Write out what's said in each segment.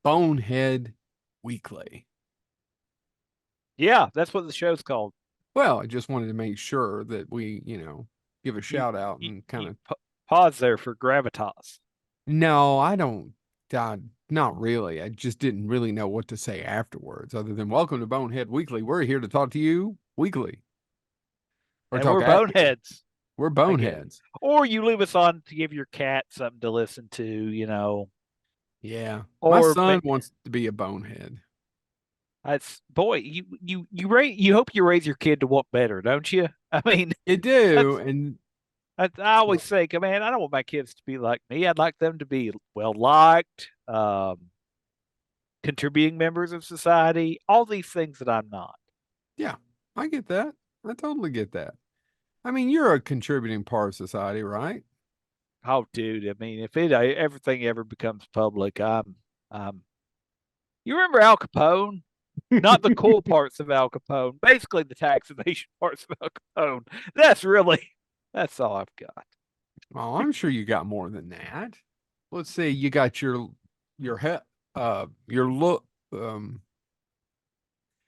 Bonehead Weekly. Yeah, that's what the show's called. Well, I just wanted to make sure that we, give a You shout out you, and kind you of. pause there for gravitas. No, I don't. Not really. I just didn't really know what to say afterwards, other than welcome to Bonehead Weekly. We're here to talk to you weekly or And talk we're at you. boneheads, We're I guess. boneheads. Or you leave us on to give your cat something to listen to, Yeah. My or son wants to be a bonehead. it's boy, you hope you raise your kid to want better, don't you? I mean, You do, that's and I always think, man, I don't want my kids to be like me. I'd like them to be well liked, contributing members of society, all these things that I'm not. yeah, I get that. I totally get that. I mean, you're a contributing part of society, right? Oh, dude, I mean, if everything ever becomes public, I'm. You remember Al Capone? Not the cool parts of Al Capone, basically the tax evasion parts of Al Capone. That's all I've got. Oh, I'm sure you got more than that. Let's see, you got your he your look Oh,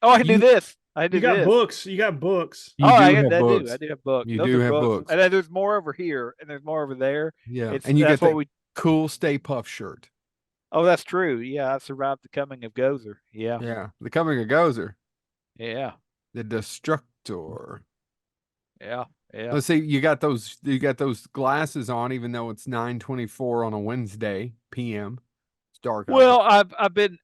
I can do you this. I You do got this. books. You got books. Oh, you do have I do. I books. do have books. You Those do are have books, books. and then there's more over here, and there's more over there. Yeah. It's And you that's get what that we. cool Stay Puff shirt. Oh, that's true. Yeah, I survived the coming of Gozer. Yeah, Yeah. The coming of Gozer. yeah, The Destructor. yeah, yeah. Let's see, you got those glasses on, even though it's 9:24 on a Wednesday PM. It's dark outside. Well, I've been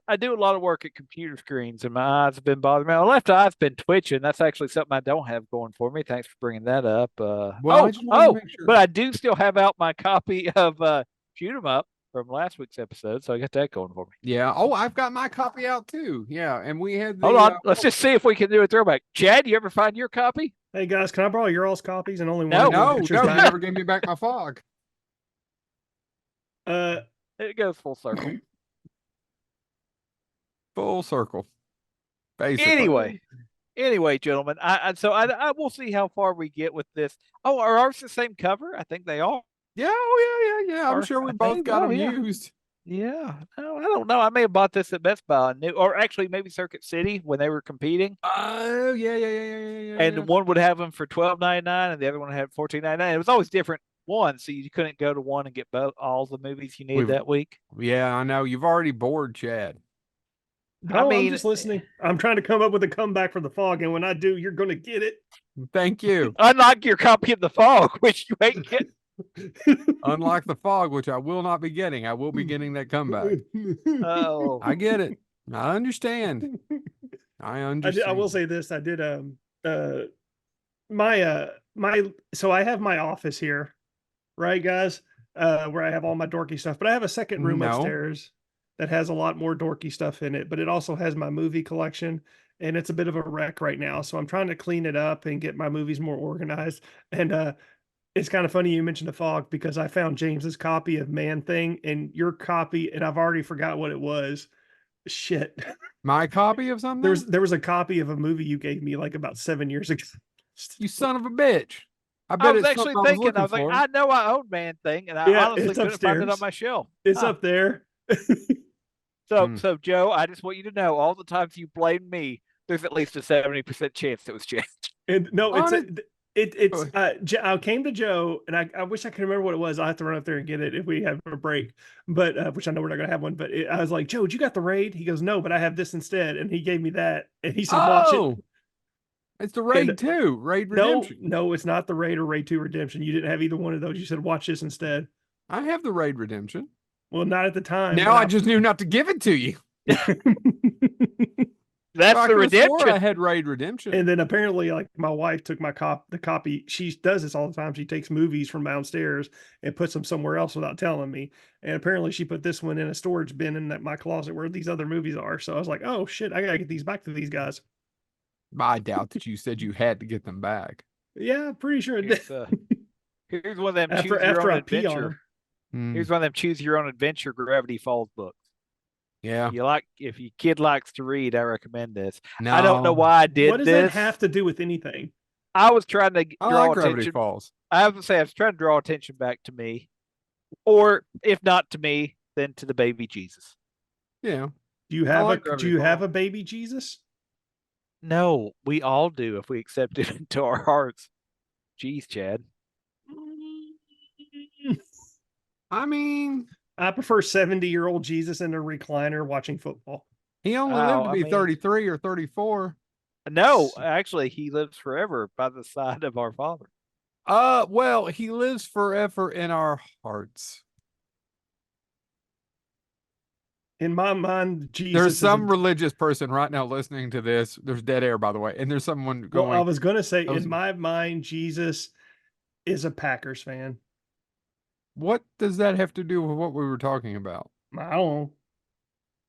I do a lot of work at computer screens, and my eyes have been bothering me. My left eye's been twitching. That's actually something I don't have going for me. Thanks for bringing that up. Well, I just wanted to make But sure. I do still have out my copy of Shoot 'Em Up from last week's episode, so I got that going for me. Yeah. Oh, I've got my copy out too. Yeah. And we had Hold the on, let's just see if we can do a throwback. Chad, you ever find your copy? Hey guys, can I borrow your all's copies and only one of No, your no, adventures no, you back? never gave me back my fog. Uh, it goes full circle. Full circle, basically. Anyway, gentlemen, I will see how far we get with this. Oh, are ours the same cover? I think they are. Yeah, oh yeah, yeah, yeah. I'm Or sure we I both think, got oh them yeah. used. Yeah, no, I don't know. I may have bought this at Best Buy, or actually maybe Circuit City when they were competing, Oh yeah, yeah, yeah, yeah, yeah, yeah, yeah. and one would have them for $12.99, and the other one had $14.99. It was always different ones, so you couldn't go to one and get both all the movies you needed We've, that week. yeah, I know. You've already bored Chad. I no, I'm mean, just listening. I'm trying to come up with a comeback for the fog, and when I do, you're going to get it. Thank you. unlike your copy of The Fog, which you ain't get. Unlike the fog, which I will not be getting, I will be getting that comeback. Oh, I get it. I understand. I understand. I will say this. I did my my so I have my office here, right, guys? Where I have all my dorky stuff, but I have a second room No. upstairs that has a lot more dorky stuff in it, but it also has my movie collection, and it's a bit of a wreck right now. So I'm trying to clean it up and get my movies more organized. And it's kind of funny you mentioned the fog because I found James's copy of Man Thing and your copy, and I've already forgot what it was. Shit. My copy of something? There was a copy of a movie you gave me like about 7 years ago. You son of a bitch. I I bet was it's actually something I was thinking, I looking was like, for. I know I own Man Thing, and I Yeah, honestly it's couldn't find it on upstairs. my shelf. It's Huh. up there. So Joe, I just want you to know, all the times you blamed me, there's at least a 70% chance it was James. And no, it's Honest, it's I came to Joe and I wish I could remember what it was. I have to run up there and get it if we have a break, but which I know we're not gonna have one. But I was like, Joe, you got the raid? He goes, no, but I have this instead, and he gave me that, and he said, watch it. oh, it's the Raid 2, Raid No, Redemption. no, it's not the raid or raid 2 redemption. You didn't have either one of those. You said watch this instead. I have the Raid Redemption. Well, not at the time. Now I just knew not to give it to you. That's I the could've swore redemption. I had Raid Redemption. And then apparently, like my wife took my the copy. She does this all the time. She takes movies from downstairs and puts them somewhere else without telling me. And apparently, she put this one in a storage bin in my closet where these other movies are. So I was like, oh shit, I gotta get these back to these guys. I doubt that you said you had to get them back. Yeah, pretty sure it did. Here's one of them After choose your own I pee on adventure. them. Here's one of them choose your own adventure Gravity Falls books. Yeah. If your kid likes to read, I recommend this. No. I don't know why I did What does this. that have to do with anything? I was trying to I draw like Gravity attention. Falls. I have to say, I was trying to draw attention back to me, or if not to me, then to the baby Jesus. Yeah. Do you I have like do Gravity you have Falls. a baby Jesus? No, we all do if we accept it into our hearts. Jeez, Chad. I mean, I prefer 70-year-old Jesus in a recliner watching football. he only lived Oh, to I be mean, 33 or 34. no, actually, he lives forever by the side of our Father. Well, he lives forever in our hearts. In my mind, There's Jesus is a some religious person right now listening to this. There's dead air, by the way, and there's someone well, I going, was gonna say, I was, in my mind, Jesus is a Packers fan. what does that have to do with what we were talking about? I don't know.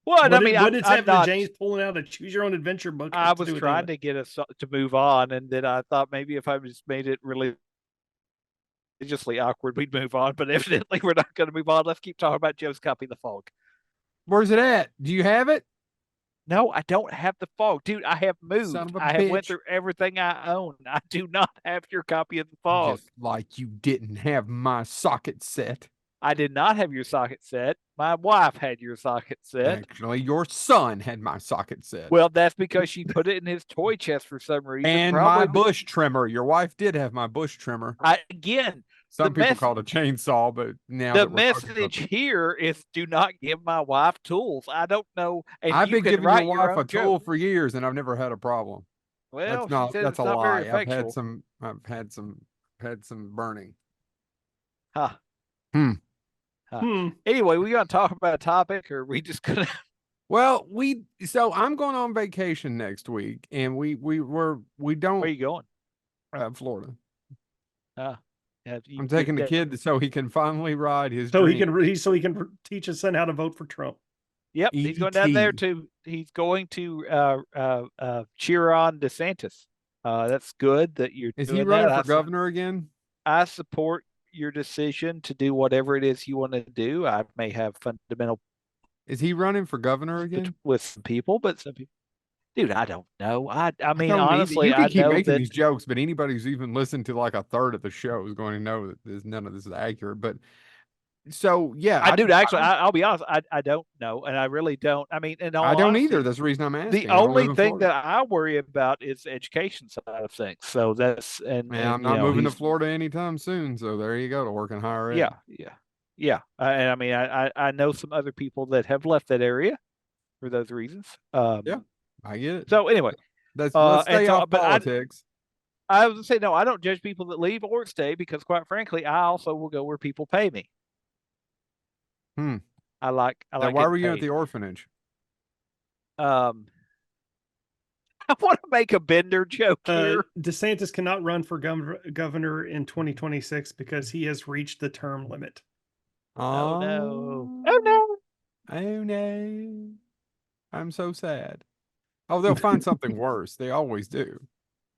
Well, I mean, What did it I'm have to not. James pulling out a choose your own adventure book I have to was do with trying anything? to get us to move on, and then I thought maybe if I just made it really religiously awkward, we'd move on. But evidently, we're not going to move on. Let's keep talking about Joe's copy of the Fog. Where's it at? Do you have it? No, I don't have the Fog, dude. I have Son moved. of a I have went bitch. through everything I own. I do not have your copy of the Fog. Just like you didn't have my socket set. I did not have your socket set. My wife had your socket set. Actually, your son had my socket set. Well, that's because she put it in his toy chest for some reason. And my bush trimmer. Your wife did have my bush trimmer. Again, Some people call it a chainsaw, but now the that we're talking about message here is do not give my wife tools. I don't know. And I've you been can giving your write your wife a own tool joke. for years, and I've never had a problem. Well, she says That's it's a not very lie. effectual. I've had some burning. Huh. Hmm. Anyway, we gonna talk about a topic, or we just gonna? Well, so I'm going on vacation next week, and we don't. Where are you going? Florida. Yeah, I'm taking the kid so he can finally ride his So dream. he can teach his son how to vote for Trump. Yep, he's going down there to. He's going to cheer on DeSantis. That's good that you're Is doing he running that. for governor again? I support your decision to do whatever it is you want to do. I may have fundamental Is he running for governor again? with some people, but some people, dude, I don't know. I mean, don't honestly, you can I keep know making that these jokes, but anybody who's even listened to like a third of the show is going to know that none of this is accurate. But so yeah, I'll be honest, I don't know, and I really don't. I mean, in all I don't honesty, either. That's the reason I'm the asking. I don't live only in thing Florida. that I worry about is the education side of things. So that's and I'm not moving to Florida anytime soon. So there you go, to work in higher ed. Yeah. And I mean, I know some other people that have left that area for those reasons. Yeah, I get it. So anyway, let's stay off politics. I was gonna say no. I don't judge people that leave or stay because, quite frankly, I also will go where people pay me. I like. Why were you at the orphanage? I want to make a Bender joke here. DeSantis cannot run for governor in 2026 because he has reached the term limit. Oh no! Oh no! Oh no! I'm so sad. Oh, they'll find something worse. They always do.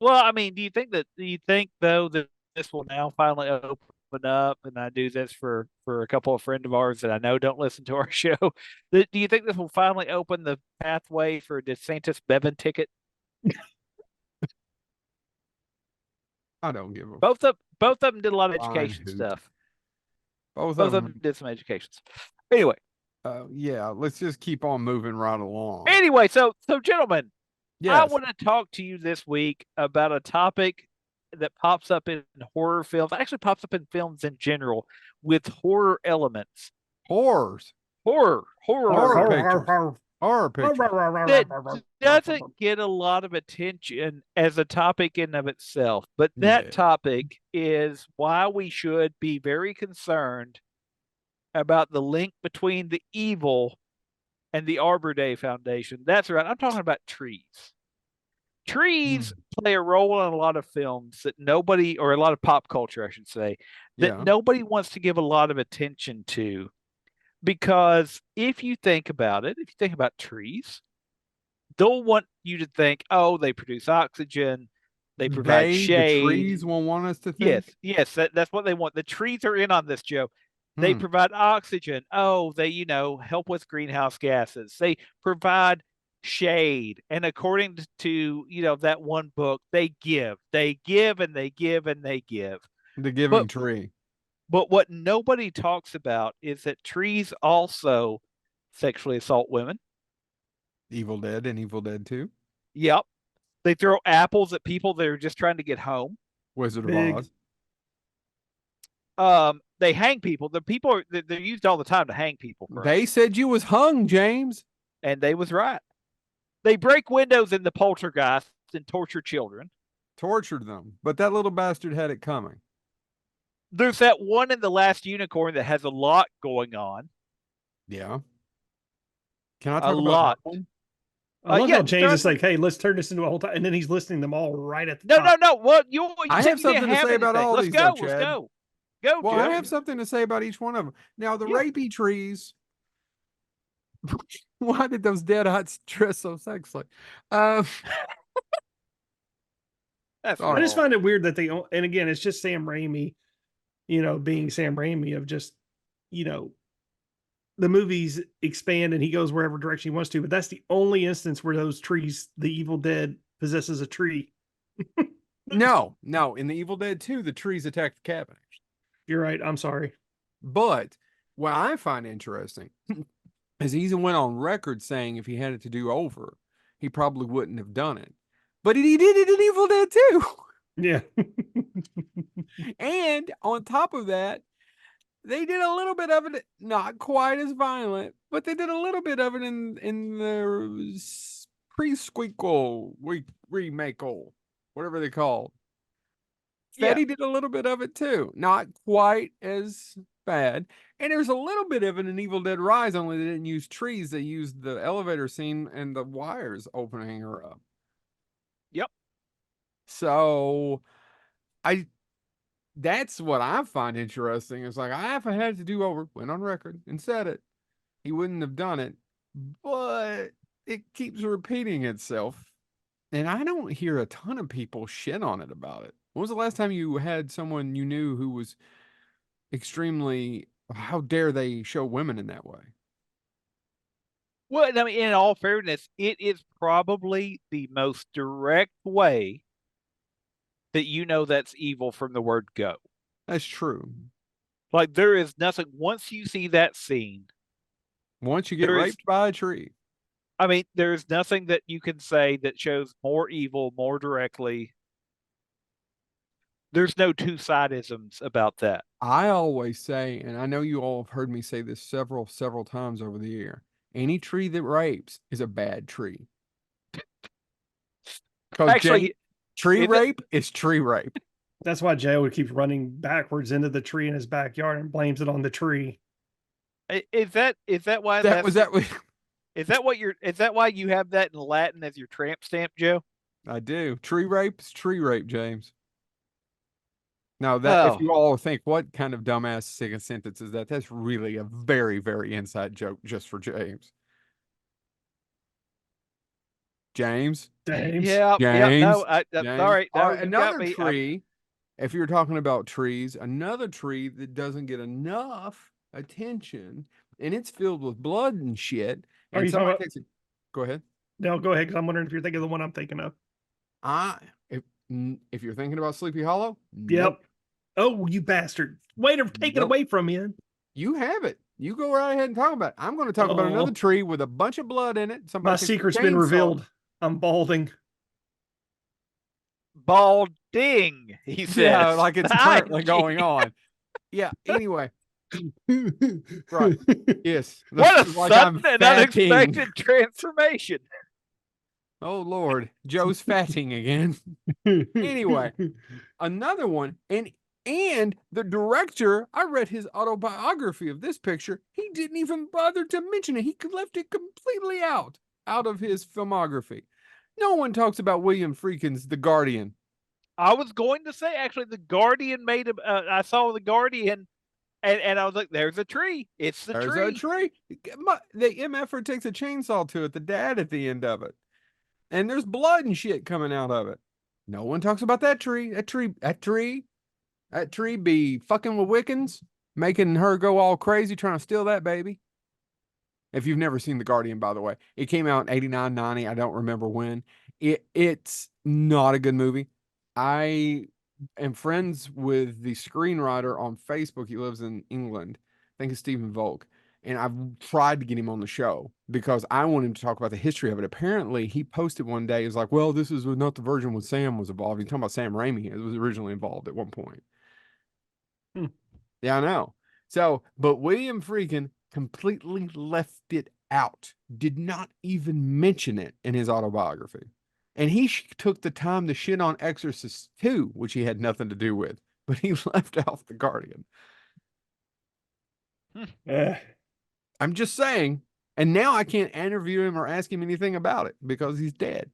Well, I mean, do you think though that this will now finally open up, and I do this for a couple of friends of ours that I know don't listen to our show? Do you think this will finally open the pathway for a DeSantis Bevan ticket? I don't give a. Both of them did a lot of education stuff. Both of them did some education stuff. Anyway. Yeah, let's just keep on moving right along. Anyway, so gentlemen, yes. I want to talk to you this week about a topic that pops up in horror films. Actually, pops up in films in general with horror elements. Horror pictures. Horror pictures. That doesn't get a lot of attention as a topic in of itself, but that topic is why we should be very concerned about the link between the evil and the Arbor Day Foundation. That's right. I'm talking about trees. Trees play a role in a lot of films that nobody, or a lot of pop culture, I should say, that nobody wants to give a lot of attention to. Because if you think about it, if you think about trees, they'll want you to think, oh, they produce oxygen, they provide shade. The trees will want us to think? Yes, that's what they want. The trees are in on this, Joe. They provide oxygen. Oh, they, help with greenhouse gases. They provide shade. And according to, that one book, they give, and they give, and they give. The giving tree. But what nobody talks about is that trees also sexually assault women. Evil Dead and Evil Dead 2. Yep. They throw apples at people that are just trying to get home. Wizard of Big. Oz. They hang people. The people are they're used all the time to hang people. They said you was hung, James. And they was right. They break windows in the poltergeist and torture children. Tortured them. But that little bastard had it coming. There's that one in The Last Unicorn that has a lot going on. Yeah. Can I A talk about lot. that one? I love yeah, how James is there's- like, "Hey, let's turn this into a whole time," and then he's listing them all right at the No, top. no, no. Well, you I said have you something didn't to have say about anything. all Let's these, go. though, Let's Chad. go. Go, Well, Joe. I have something to say about each one of them. Now, the Yeah. rapey trees. Why did those dead huts dress so sexily? That's I just wrong. find it weird that they, and again, it's just Sam Raimi, being Sam Raimi of just, the movies expand and he goes wherever direction he wants to. But that's the only instance where those trees, the Evil Dead possesses a tree. No. In the Evil Dead 2, the trees attacked the cabin. You're right. I'm sorry. But what I find interesting is he went on record saying if he had it to do over, he probably wouldn't have done it. But he did it in Evil Dead 2. Yeah. And on top of that, they did a little bit of it, not quite as violent, but they did a little bit of it in the pre-squeakle remake, whatever they called. Fetty did a little bit of it too, not quite as bad. And there's a little bit of it in Evil Dead Rise, only they didn't use trees; they used the elevator scene and the wires opening her up. Yep. So, that's what I find interesting. It's like, if I had to do over, went on record and said it, he wouldn't have done it. But it keeps repeating itself. And I don't hear a ton of people shit on it about it. When was the last time you had someone you knew who was extremely, how dare they show women in that way? Well, I mean, in all fairness, it is probably the most direct way that that's evil from the word go. That's true. Like, there is nothing, once you see that scene, once you get raped by a tree, I mean, there's nothing that you can say that shows more evil more directly. There's no two-sidisms about that. I always say, and I know you all have heard me say this several times over the year, any tree that rapes is a bad tree. Actually, tree rape is tree rape. That's why Joe would keep running backwards into the tree in his backyard and blames it on the tree. Is that why is that why you have that in Latin as your tramp stamp, Joe? I do. Tree rape is tree rape, James. Now if you all think what kind of dumbass second sentence is that, that's really a very, very inside joke just for James. James. Yeah. James. No, sorry. No, another tree. If you're talking about trees, another tree that doesn't get enough attention, and it's filled with blood and shit. Are you talking about? Go ahead. No, go ahead, because I'm wondering if you're thinking of the one I'm thinking of. If you're thinking about Sleepy Hollow, yep. Nope. Oh, you bastard! Way to take it away from me. You have it. You go right ahead and talk about it. I'm going to talk about another tree with a bunch of blood in it. My secret's been revealed. I'm balding. Balding, he says. Yeah, like it's currently going on. Yeah, anyway. Right. Yes. What a sudden and unexpected transformation. Oh, Lord. Joe's fatting again. Anyway, another one. And the director, I read his autobiography of this picture. He didn't even bother to mention it. He left it completely out of his filmography. No one talks about William Friedkin's The Guardian. I was going to say, actually, The Guardian made I saw The Guardian, and I was like, there's a tree. It's the tree. There's a tree. The MFer takes a chainsaw to it, the dad at the end of it. And there's blood and shit coming out of it. No one talks about that tree. That tree be fucking with Wiccans, making her go all crazy, trying to steal that baby. If you've never seen The Guardian, by the way, it came out in 89, 90. I don't remember when. It's not a good movie. I am friends with the screenwriter on Facebook. He lives in England. I think it's Stephen Volk. and I've tried to get him on the show because I want him to talk about the history of it. Apparently, he posted one day, he was like, well, this is not the version when Sam was involved. He's talking about Sam Raimi. It was originally involved at one point. Yeah, I know. So, but William Friedkin completely left it out, did not even mention it in his autobiography. And he took the time to shit on Exorcist 2, which he had nothing to do with, but he left out The Guardian. I'm just saying. And now I can't interview him or ask him anything about it because he's dead.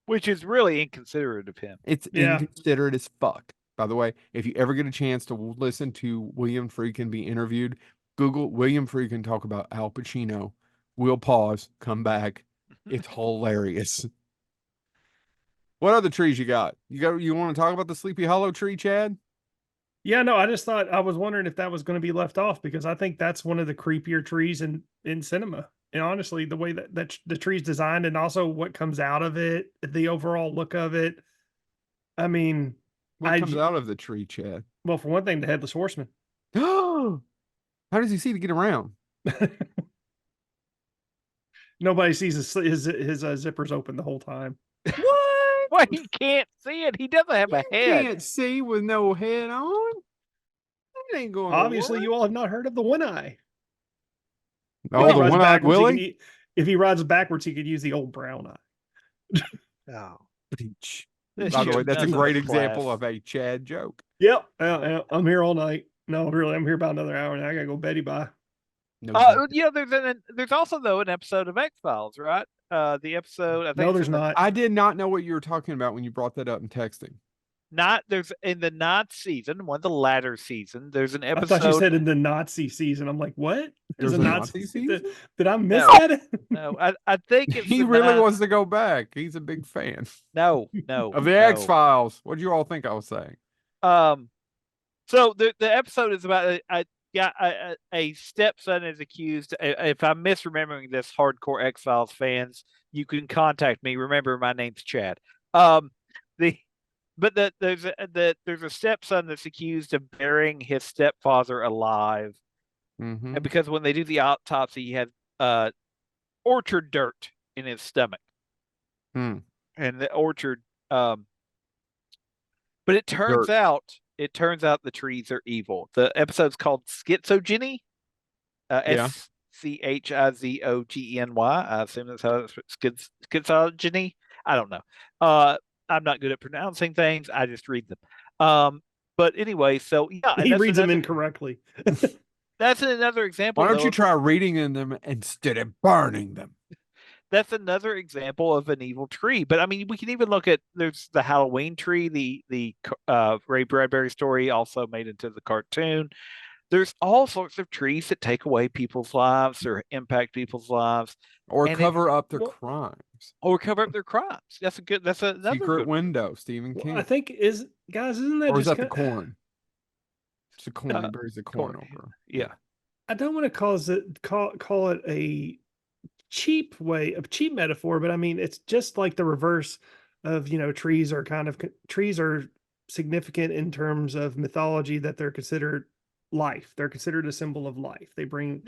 Which is really inconsiderate of him. It's inconsiderate as fuck. By the way, if you ever get a chance to listen to William Friedkin be interviewed, Google William Friedkin talk about Al Pacino. We'll pause, come back. It's hilarious. What other trees you got? You want to talk about the Sleepy Hollow tree, Chad? Yeah, no, I just thought I was wondering if that was going to be left off because I think that's one of the creepier trees in cinema. And honestly, the way that the tree's designed and also what comes out of it, the overall look of it. I mean, what comes out of the tree, Chad? Well, for one thing, the Headless Horseman. How does he see to get around? Nobody sees his zippers open the whole time. What? Well, he can't see it. He doesn't have a head. Can't see with no head on. That ain't going. Obviously, you all have not heard of the one eye. Oh, the one-eyed Willie. If he rides backwards, he could use the old brown eye. Oh. By the way, that's a great example of a Chad joke. Yep. I'm here all night. No, really, I'm here about another hour now. I gotta go Betty bye. No, there's also though an episode of X-Files, right? The episode. I think no, there's not. I did not know what you were talking about when you brought that up in texting. There's in the ninth season, one of the latter season. There's an episode. I thought you said in the Nazi season. I'm like, what? There's a Nazi season? Did I miss that? No, I think it's he really wants to go back. He's a big fan. No, of the X-Files. What do you all think I was saying? So the episode is about a stepson is accused. If I'm misremembering this, hardcore X-Files fans, you can contact me. Remember, my name's Chad. There's a stepson that's accused of burying his stepfather alive, and because when they do the autopsy, he had orchard dirt in his stomach, and the orchard. But it turns out the trees are evil. The episode's called Schizogeny. Schizogeny. I assume that's how it's schizogeny. I don't know. I'm not good at pronouncing things. I just read them. But anyway, so yeah, he reads them incorrectly. That's another example. Why don't you try reading in them instead of burning them? That's another example of an evil tree. But I mean, we can even look at there's the Halloween tree, the Ray Bradbury story also made into the cartoon. There's all sorts of trees that take away people's lives or impact people's lives. Or cover up their crimes. Or cover up their crimes. That's another Secret Window, Stephen King. I think isn't that or is that the corn? It's the corn. He buries the corn over. Yeah. I don't want to call it a cheap metaphor, but I mean it's just like the reverse of trees are significant in terms of mythology, that they're considered life. They're considered a symbol of life. They bring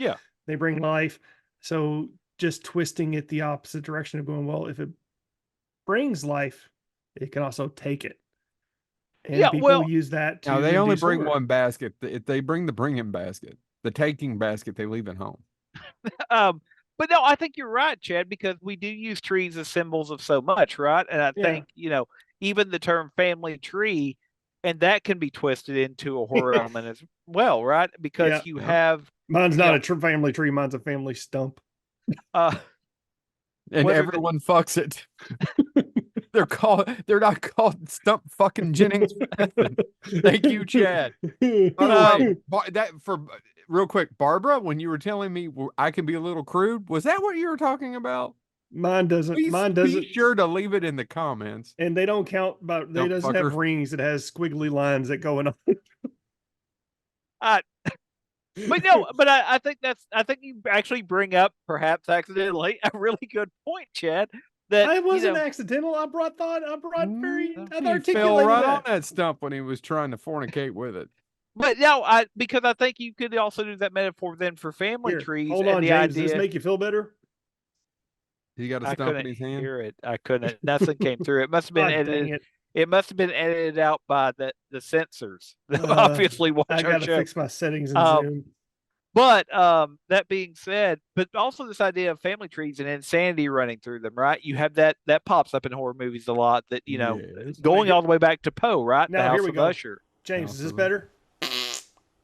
life. So just twisting it the opposite direction of going, well, if it brings life, it can also take it. And people use that to. Now they only bring one basket. If they bring the bringing basket, the taking basket, they leave at home. But no, I think you're right, Chad, because we do use trees as symbols of so much, right? And I think, even the term family tree, and that can be twisted into a horror element as well, right? Because you have. Mine's not a family tree, mine's a family stump. And everyone fucks it. They're not called Stump fucking Jennings. Thank you, Chad. Real quick, Barbara, when you were telling me I can be a little crude, was that what you were talking about? Mine doesn't. Be sure to leave it in the comments. And they don't count, but they doesn't have rings. It has squiggly lines that go in. But no, but I think you actually bring up, perhaps accidentally, a really good point, Chad. That I wasn't accidental. I articulated fell right on that stump when he was trying to fornicate with it. But no, because I think you could also do that metaphor then for family Here, trees. hold and on, the James. Does idea, this make you feel better? He got a I stump in couldn't his hand. hear it. I couldn't. Nothing came through. It must have been God dang edited. it. It must have been edited out by the censors that Uh, obviously watch I our gotta show. fix my settings in Um, Zoom. But that being said, but also this idea of family trees and insanity running through them, right? You have that pops up in horror movies a lot. That Yes. going Wait, all the way back to Poe, right? Now, The here House we of go. Usher. James, House is this of better?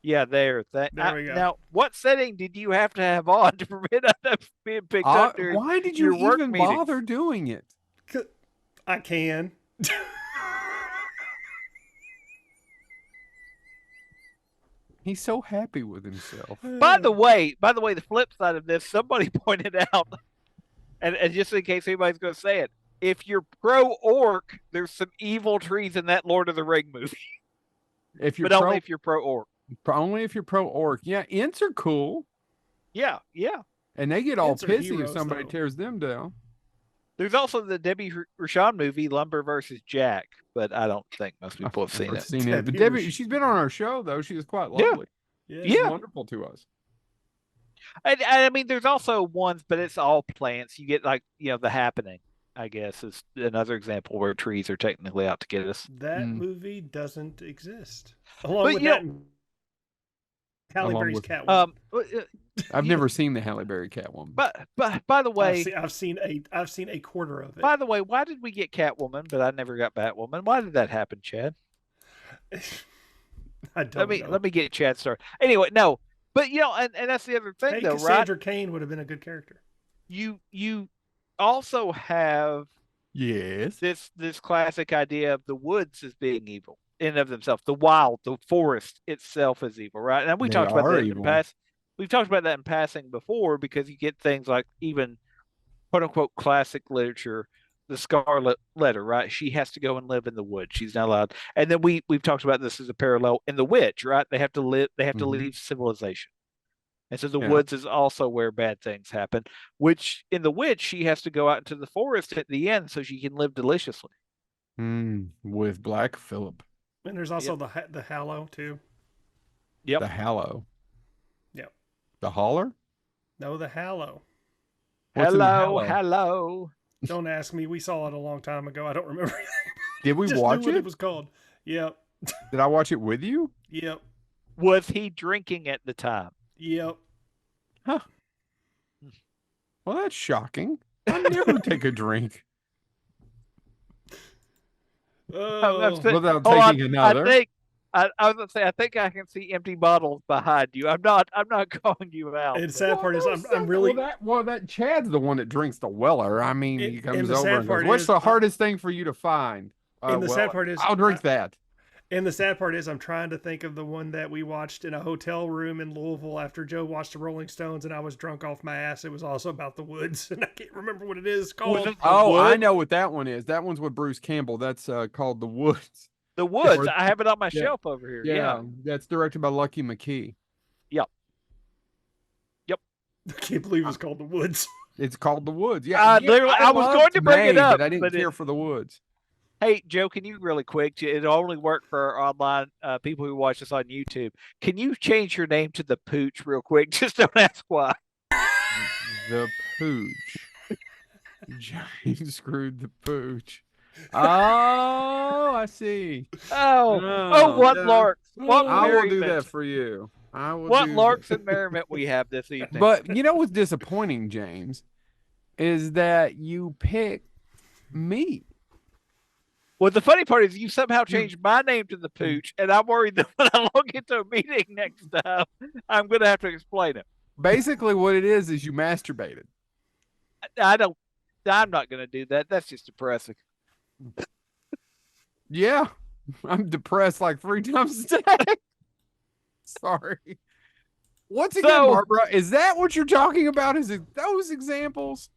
Yeah, there. There we go. Now, what setting did you have to have on to prevent that from being picked up during Why did you your work even meetings? bother doing it? I can. He's so happy with himself. By the way, the flip side of this, somebody pointed out, and just in case anybody's going to say it, if you're pro-orc, there's some evil trees in that Lord of the Ring movie. If you're But only if you're pro-orc. only if you're pro orc. Yeah, Ents are cool, Yeah. and they get all Ents are pissy if heroes, somebody though. tears them down. There's also the Debbie Rochon movie, Lumber versus Jack, but I don't think most people have seen Never it. seen it. But Debbie Debbie, she's been on our show though. She was quite Yeah. lovely. Yeah. She's Yeah. wonderful to us. And I mean, there's also ones, but it's all plants. You get like, The Happening, I guess, is another example where trees are technically out to get us. That Mm. movie doesn't exist. Along But, with you that, Halle Along Berry's with- Catwoman. I've You- never seen the Halle Berry Catwoman. But by the way, I've seen a quarter of it. by the way, why did we get Catwoman, but I never got Batwoman? Why did that happen, Chad? I don't know. Let me get Chad started. Anyway, no, but and that's the other thing, Hey, though, right? Cassandra Cain would have been a good character. You also have yes. this classic idea of the woods as being evil in and of themselves. The wild, the forest itself is evil, right? And we They talked about are that in evil. the past. We've talked about that in passing before because you get things like even quote unquote classic literature, the Scarlet Letter, right? She has to go and live in the woods. She's not allowed. And then we've talked about this as a parallel in The Witch, right? They have to live. They have to Mhm. leave civilization. And so the Yeah. woods is also where bad things happen, which in The Witch, she has to go out into the forest at the end so she can live deliciously. With Black Phillip, And there's also the Hallow too. Yep. the Hallow. Yep. The Holler. No, the Hallow. What's in the Hello, Hallow? hello. Don't ask me. We saw it a long time ago. I don't remember. Did we Just watch knew what it? it was called. Yep. Did I watch it with you? Yep. Was he drinking at the time? Yep. Well, that's shocking. I never take a drink Oh, without Hold on, taking another. I was gonna say I think I can see empty bottles behind you. I'm not calling you out. and the but- sad part is I'm really that Chad's the one that drinks the Weller. I mean, he And comes the over sad and goes, part "What's is the I- hardest thing for you to find?" And the sad Weller." part is I'll drink that. and the sad part is I'm trying to think of the one that we watched in a hotel room in Louisville after Joe watched the Rolling Stones and I was drunk off my ass. It was also about the woods and I can't remember what it is called. Was it Oh, I Wood? know what that one is. That one's with Bruce Campbell. That's called The Woods. The woods. Or- I have it on my Yeah. shelf over here. Yeah, that's directed by Lucky McKee. I can't believe it's called the woods. It's called The Woods. Yeah, literally, I was loved going to bring it May, up, but I didn't but care for The Woods. Hey, Joe, can you really quick? It only worked for our online people who watch us on YouTube. Can you change your name to the Pooch real quick? Just don't ask why. The Pooch. James screwed the Pooch. Oh, I see. Oh, what yeah. larks! What I will do merriment. that for you. I will What do larks that. and merriment we have this evening. But you know what's disappointing, James, is that you picked me. Well, the funny part is you somehow changed my name to the Pooch, and I'm worried that when I log into a meeting next time, I'm going to have to explain it. Basically, what it is you masturbated. I'm not going to do that. That's just depressing. Yeah, I'm depressed like 3 times a day. Sorry. Once again, So- Barbara, is that what you're talking about? Is it those examples?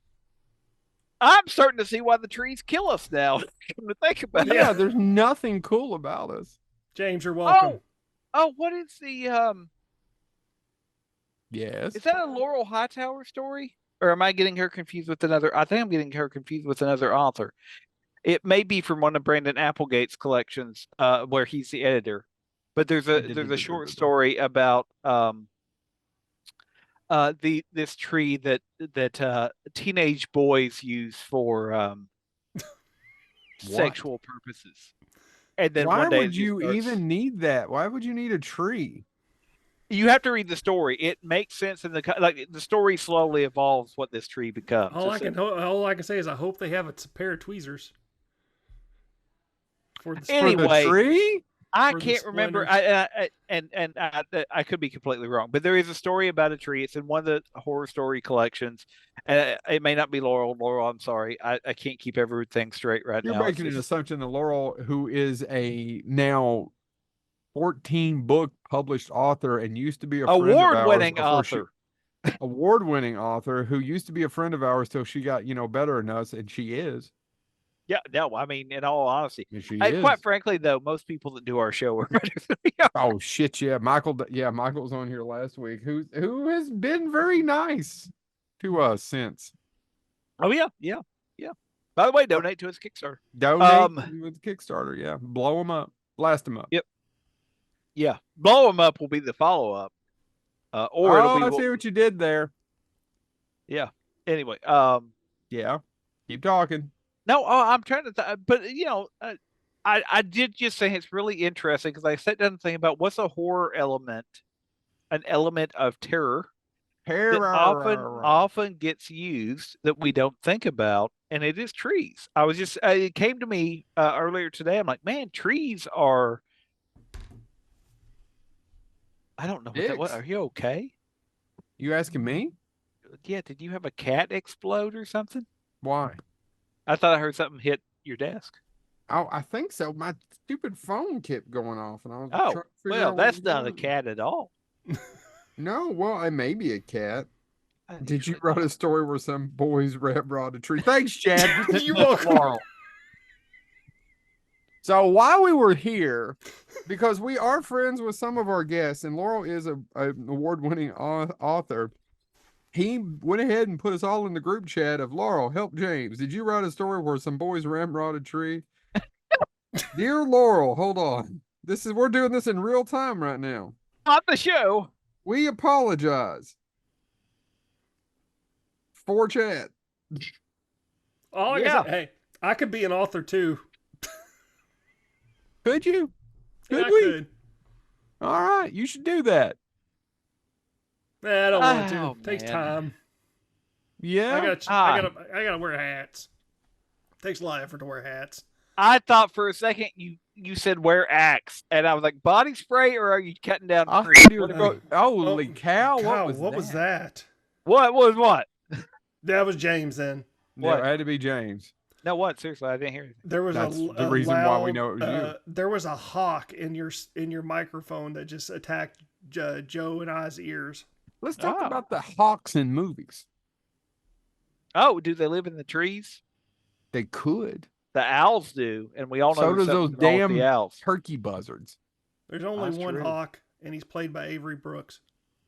I'm starting to see why the trees kill us now. Come to think about Yeah, it. there's nothing cool about us. James, you're welcome. Oh, what is the Yes. Is that a Laurel Hightower story? Or am I getting her confused with another? I think I'm getting her confused with another author. It may be from one of Brandon Applegate's collections, where he's the editor. But there's a short story about this tree that teenage boys use for sexual purposes. And then why one day would you even need that? Why would you need a tree? You have to read the story. It makes sense in the story slowly evolves what this tree becomes. All I can say is I hope they have a pair of tweezers for the tree. I can't remember. I could be completely wrong, but there is a story about a tree. It's in one of the horror story collections. It may not be Laurel. Laurel, I'm sorry. I can't keep everything straight right now. You're making an assumption that Laurel, who is a now 14-book published author and used to be a award-winning author. Award-winning author who used to be a friend of ours till she got, better than us, and she is. Yeah, no, I mean, in all honesty, is. Quite frankly, though, most people that do our show are better than we are. Oh shit, yeah, Michael was on here last week, who has been very nice to us since. Oh yeah. By the way, donate to his Kickstarter. Donate with Kickstarter, yeah. Blow them up, blast them up. Yep. Yeah, blow them up will be the follow up. I see what you did there. Yeah. Anyway, yeah. Keep talking. No, I'm trying to, but I did just say it's really interesting because I sat down and think about what's a horror element, an element of terror that often gets used that we don't think about, and it is trees. It came to me earlier today. I'm like, man, trees are. I don't know what are you okay? You asking me? Yeah. Did you have a cat explode or something? Why? I thought I heard something hit your desk. Oh, I think so. My stupid phone kept going off, and I was trying to figure out that's not a cat at all. No, well, it may be a cat. Did you write a story where some boys ramrod a tree? Thanks, Chad. You're welcome. So while we were here, because we are friends with some of our guests, and Laurel is an award-winning author, he went ahead and put us all in the group chat of Laurel, help James. Did you write a story where some boys ramrod a tree? Dear Laurel, hold on. We're doing this in real time right now. On the show. We apologize. For chat. Hey, I could be an author too. Could you? Could we? Could. All right, you should do that. I don't want to. It takes time. Yeah. I gotta wear hats. Takes a lot of effort to wear hats. I thought for a second you said wear axe, and I was like, body spray, or are you cutting down a tree? Holy cow! What was that? What was what? That was James then. What? It had to be James. No, what? Seriously, I didn't hear anything. There was the reason why we know it was you. There was a hawk in your microphone that just attacked Joe and I's ears. Let's talk about the hawks in movies. Oh, do they live in the trees? They could. The owls do, and we all know. So does those damn turkey buzzards. There's only one hawk, and he's played by Avery Brooks.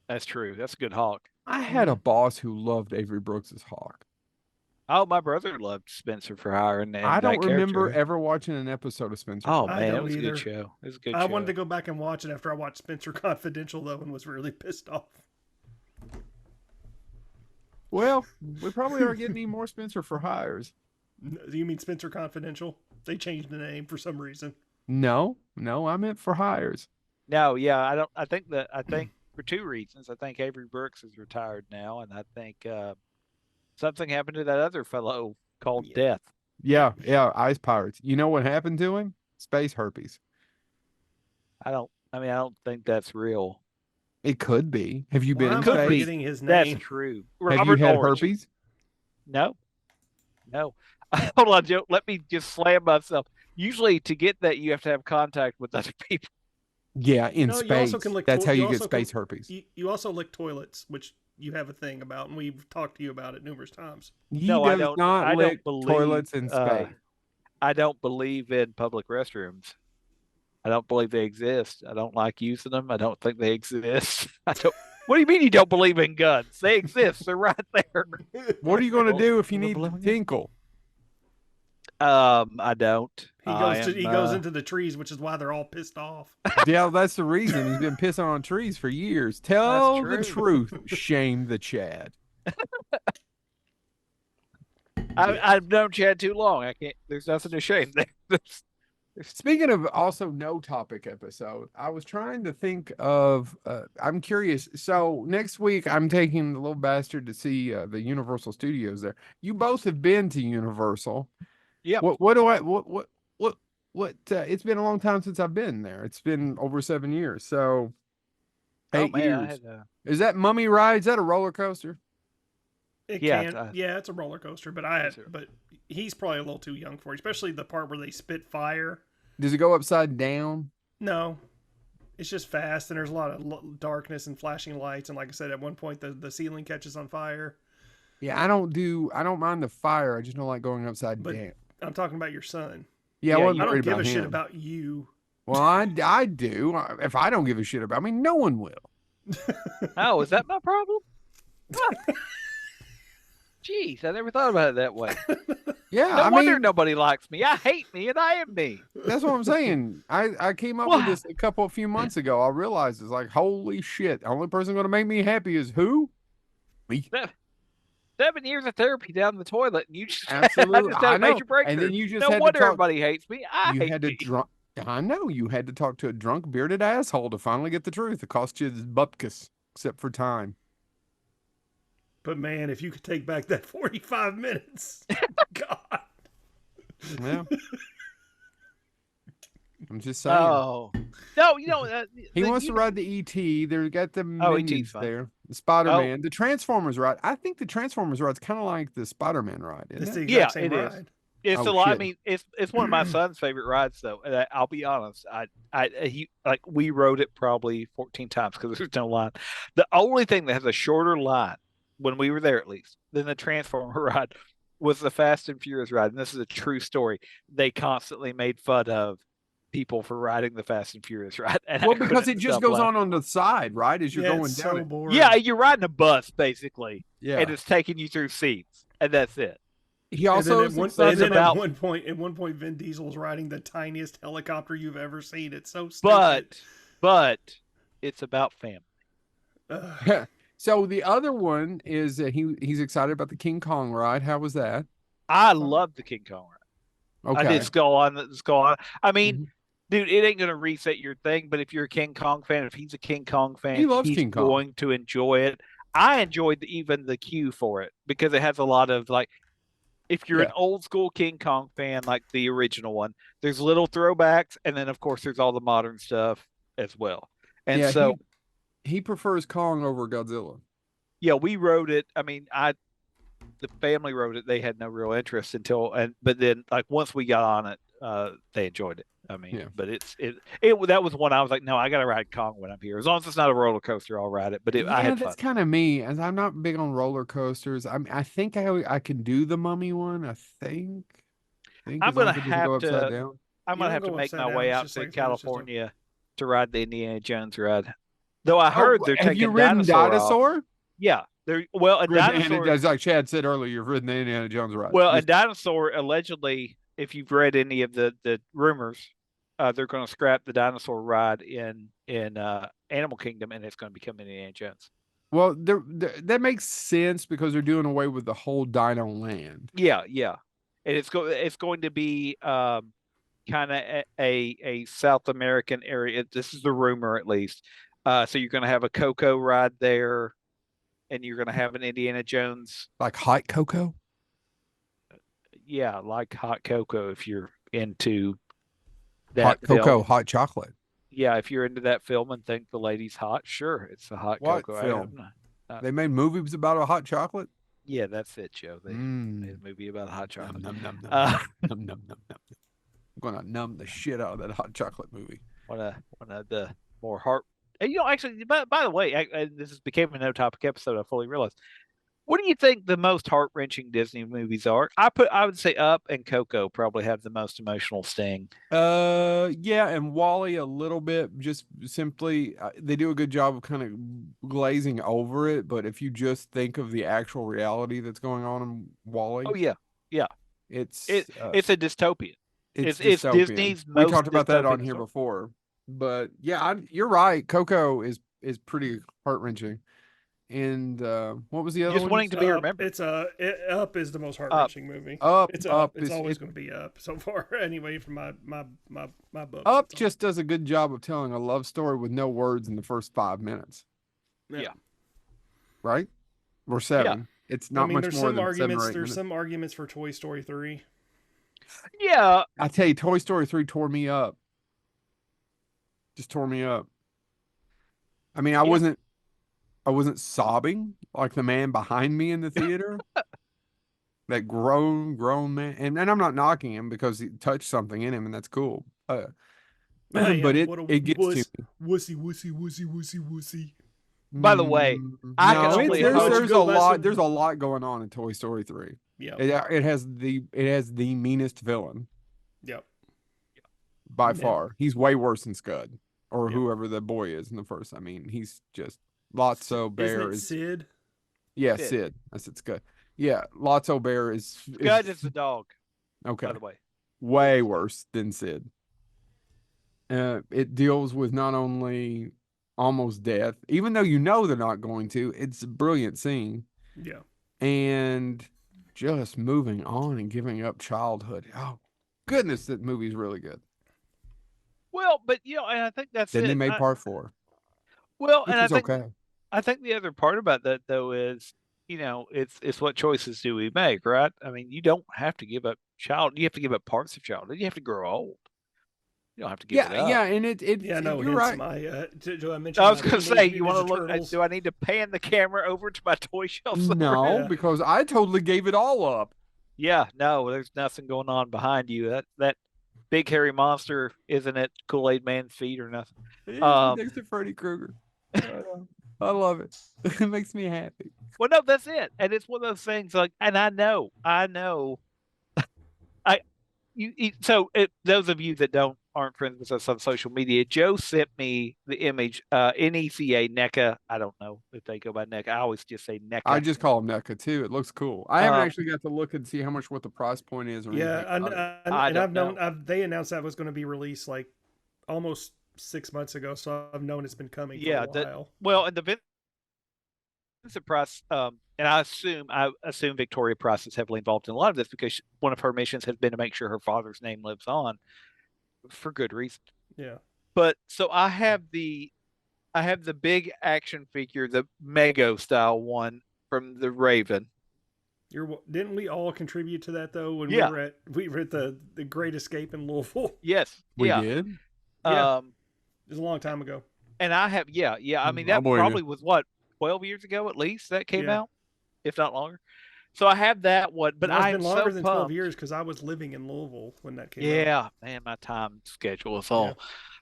That's true. That's a good hawk. I had a boss who loved Avery Brooks's hawk. Oh, my brother loved Spencer for Hire, and I don't remember ever watching an episode of Spencer. Oh man, it was a good show. It was a good show. I wanted to go back and watch it after I watched Spencer Confidential though, and was really pissed off. Well, we probably aren't getting any more Spencer for Hires. You mean Spencer Confidential? They changed the name for some reason. No, I meant for Hires. No, yeah, I don't. I think for two reasons. I think Avery Brooks is retired now, and I think something happened to that other fellow called Death. Yeah, Ice Pirates. You know what happened to him? Space herpes. I don't think that's real. It could be. Have you been in space? Forgetting his name. That's true. Have you had herpes? No. Hold on, Joe. Let me just slam myself. Usually, to get that, you have to have contact with other people. Yeah, in space. That's how you get space herpes. You also lick toilets, which you have a thing about, and we've talked to you about it numerous times. I don't lick toilets in space. I don't believe in public restrooms. I don't believe they exist. I don't like using them. I don't think they exist. What do you mean you don't believe in guns? They exist. They're right there. What are you going to do if you need to tinkle? I don't. He goes into the trees, which is why they're all pissed off. Yeah, that's the reason. He's been pissing on trees for years. Tell the true. truth. Shame the Chad. I've known Chad too long. I can't. There's nothing to shame there. Speaking of also no topic episode, I was trying to think of. I'm curious. So next week, I'm taking the little bastard to see the Universal Studios. There, you both have been to Universal. Yeah. What do I? What? It's been a long time since I've been there. It's been over 7 years. So 8 years. Is that Mummy ride? Is that a roller coaster? It's a roller coaster, but he's probably a little too young for it, especially the part where they spit fire. Does it go upside down? No, it's just fast, and there's a lot of darkness and flashing lights, and like I said, at one point the ceiling catches on fire. Yeah, I don't mind the fire. I just don't like going upside down. I'm talking about your son. Yeah, I don't give a shit about you. Well, I do. If I don't give a shit about me, no one will. Oh, is that my problem? Jeez, I never thought about it that way. Yeah, no wonder nobody likes me. I hate me, and I am me. That's what I'm saying. I came up with this a few months ago. I realized it's like, holy shit. The only person going to make me happy is who? Me. 7 years of therapy down the toilet, and you just absolutely. I know. And then you just no wonder everybody hates me. I know you had to talk to a drunk bearded asshole to finally get the truth. It cost you bupkis, except for time. But man, if you could take back that 45 minutes, God. Yeah. I'm just saying. Oh no, he wants to ride the ET. They've got the minions there. The Spider-Man, the Transformers ride. I think the Transformers ride's kind of like the Spider-Man ride. Isn't it? The exact same ride. Is. It's a lot. Shit. I mean, it's one of my son's favorite rides, though. And I'll be honest. We rode it probably 14 times because there's no line. The only thing that has a shorter line, when we were there at least, than the Transformer ride was the Fast and Furious ride. And this is a true story. They constantly made fun of people for riding the Fast and Furious ride. And because it just goes on the side, right? As you're going down. So boring. Yeah, you're riding a bus basically. Yeah. And it's taking you through seats. And that's it. He also at one point Vin Diesel is riding the tiniest helicopter you've ever seen. It's so stupid. But it's about family. So the other one is he's excited about the King Kong ride. How was that? I love the King Kong ride. Okay. I did Skull on. I mean, dude, it ain't gonna reset your thing. But if you're a King Kong fan, if he's a King Kong fan, he loves he's King Kong. Going to enjoy it. I enjoyed even the queue for it because it has a lot of like. If you're an old school King Kong fan, like the original one, there's little throwbacks, and then of course there's all the modern stuff as well. And so he prefers Kong over Godzilla. Yeah, we rode it. I mean, the family rode it. They had no real interest but then like once we got on it, they enjoyed it. I mean, but that was one I was like, no, I got to ride Kong when I'm here. As long as it's not a roller coaster, I'll ride it. But I had fun. That's kind of me, as I'm not big on roller coasters. I think I can do the Mummy one. I think I'm gonna have to. I'm gonna have to make my way out to California to ride the Indiana Jones ride. Though I heard they're taking you ridden Dinosaur? Yeah, Dinosaur. As like Chad said earlier, you've ridden the Indiana Jones ride. Well, a Dinosaur allegedly, if you've read any of the rumors, they're going to scrap the dinosaur ride in Animal Kingdom, and it's going to become Indiana Jones. Well, that makes sense because they're doing away with the whole Dino Land. Yeah, and it's going to be kind of a South American area. This is the rumor, at least. So you're going to have a Coco ride there, and you're going to have an Indiana Jones, like hot cocoa. Yeah, like hot cocoa. If you're into that hot cocoa, hot chocolate. Yeah, if you're into that film and think the lady's hot, sure, it's a hot cocoa. Film? They made movies about a hot chocolate. Yeah, that's it, Joe. They made a movie about hot chocolate. I'm gonna numb the shit out of that hot chocolate movie. One of the more heart. Actually, by the way, this became a no topic episode. I fully realized. What do you think the most heart-wrenching Disney movies are? I would say Up and Coco probably have the most emotional sting. Yeah, and Wall-E a little bit. Just simply, they do a good job of kind of glazing over it. But if you just think of the actual reality that's going on in Wall-E, oh yeah, it's a dystopian. It's It's dystopian. Disney's We most talked about that on dystopian here story. before, but yeah, you're right. Coco is pretty heart wrenching. And what was the other Just one? wanting to be Up. remembered. It's Up is the most heart wrenching movie. Up, It's Up It's is always going to be Up so far. Anyway, from my books. Up just does a good job of telling a love story with no words in the first 5 minutes. Yeah. Right? Or 7. It's not much there's more some than arguments. 7 or 8 There's minutes. some arguments for Toy Story 3. Yeah. I tell you, Toy Story 3 tore me up. Just tore me up. I mean, I wasn't sobbing like the man behind me in the theater. That grown man, and I'm not knocking him because he touched something in him, and that's cool. But it gets to me. Wussy. By the way, I can No, only there's hope- a lot. There's a lot going on in Toy Story 3. Yeah. It has the meanest villain Yep. by Yeah. far. He's way worse than Scud or Yep. whoever the boy is in the first. I mean, he's just Lotso Bear Isn't it is Sid? yeah, Sid. Sid. I said Scud. Yeah, Lotso Bear is Scud is the dog, okay. by the way. Way worse than Sid. It deals with not only almost death, even though you know they're not going to. It's a brilliant scene. Yeah. And just moving on and giving up childhood. Oh, goodness, that movie's really good. Well, but and I think that's Then it. they made part 4. Well, which and is okay. I think the other part about that though is, it's what choices do we make, right? I mean, you don't have to give up you have to give up parts of childhood. You have to grow old. You don't have to give it up. Yeah, and Yeah, no, you're right. do I mention I was my going to Teenage say, you Mutant want to Ninja look? Turtles? Do I need to pan the camera over to my toy shelf? No, Yeah. because I totally gave it all up. Yeah, no, there's nothing going on behind you. That big hairy monster isn't at Kool-Aid Man's feet or nothing. Next to Freddy Krueger. I love it. It makes me happy. Well, no, that's it, and it's one of those things. Like, and I know. Those of you that aren't friends with us on social media, Joe sent me the image. NECA NECA. I don't know if they go by NECA. I always just say NECA. I just call him NECA too. It looks cool. I haven't actually got to look and see what the price point is or Yeah, anything. I've known they announced that was going to be released like almost 6 months ago, so I've known it's been coming for a while. Well, and the Vincent Price, and I assume Victoria Price is heavily involved in a lot of this because one of her missions has been to make sure her father's name lives on, for good reason. Yeah. But so I have the big action figure, the Mego style one from the Raven. Didn't we all contribute to that though when we were at the Great Escape in Louisville? Yes, we did. Yeah. It was a long time ago. And I have I mean that probably was what 12 years ago at least that came out, if not longer. So I have that one, but it's been longer so than pumped. 12 years because I was living in Louisville when that came out. Yeah, man, my time schedule is all. Yeah.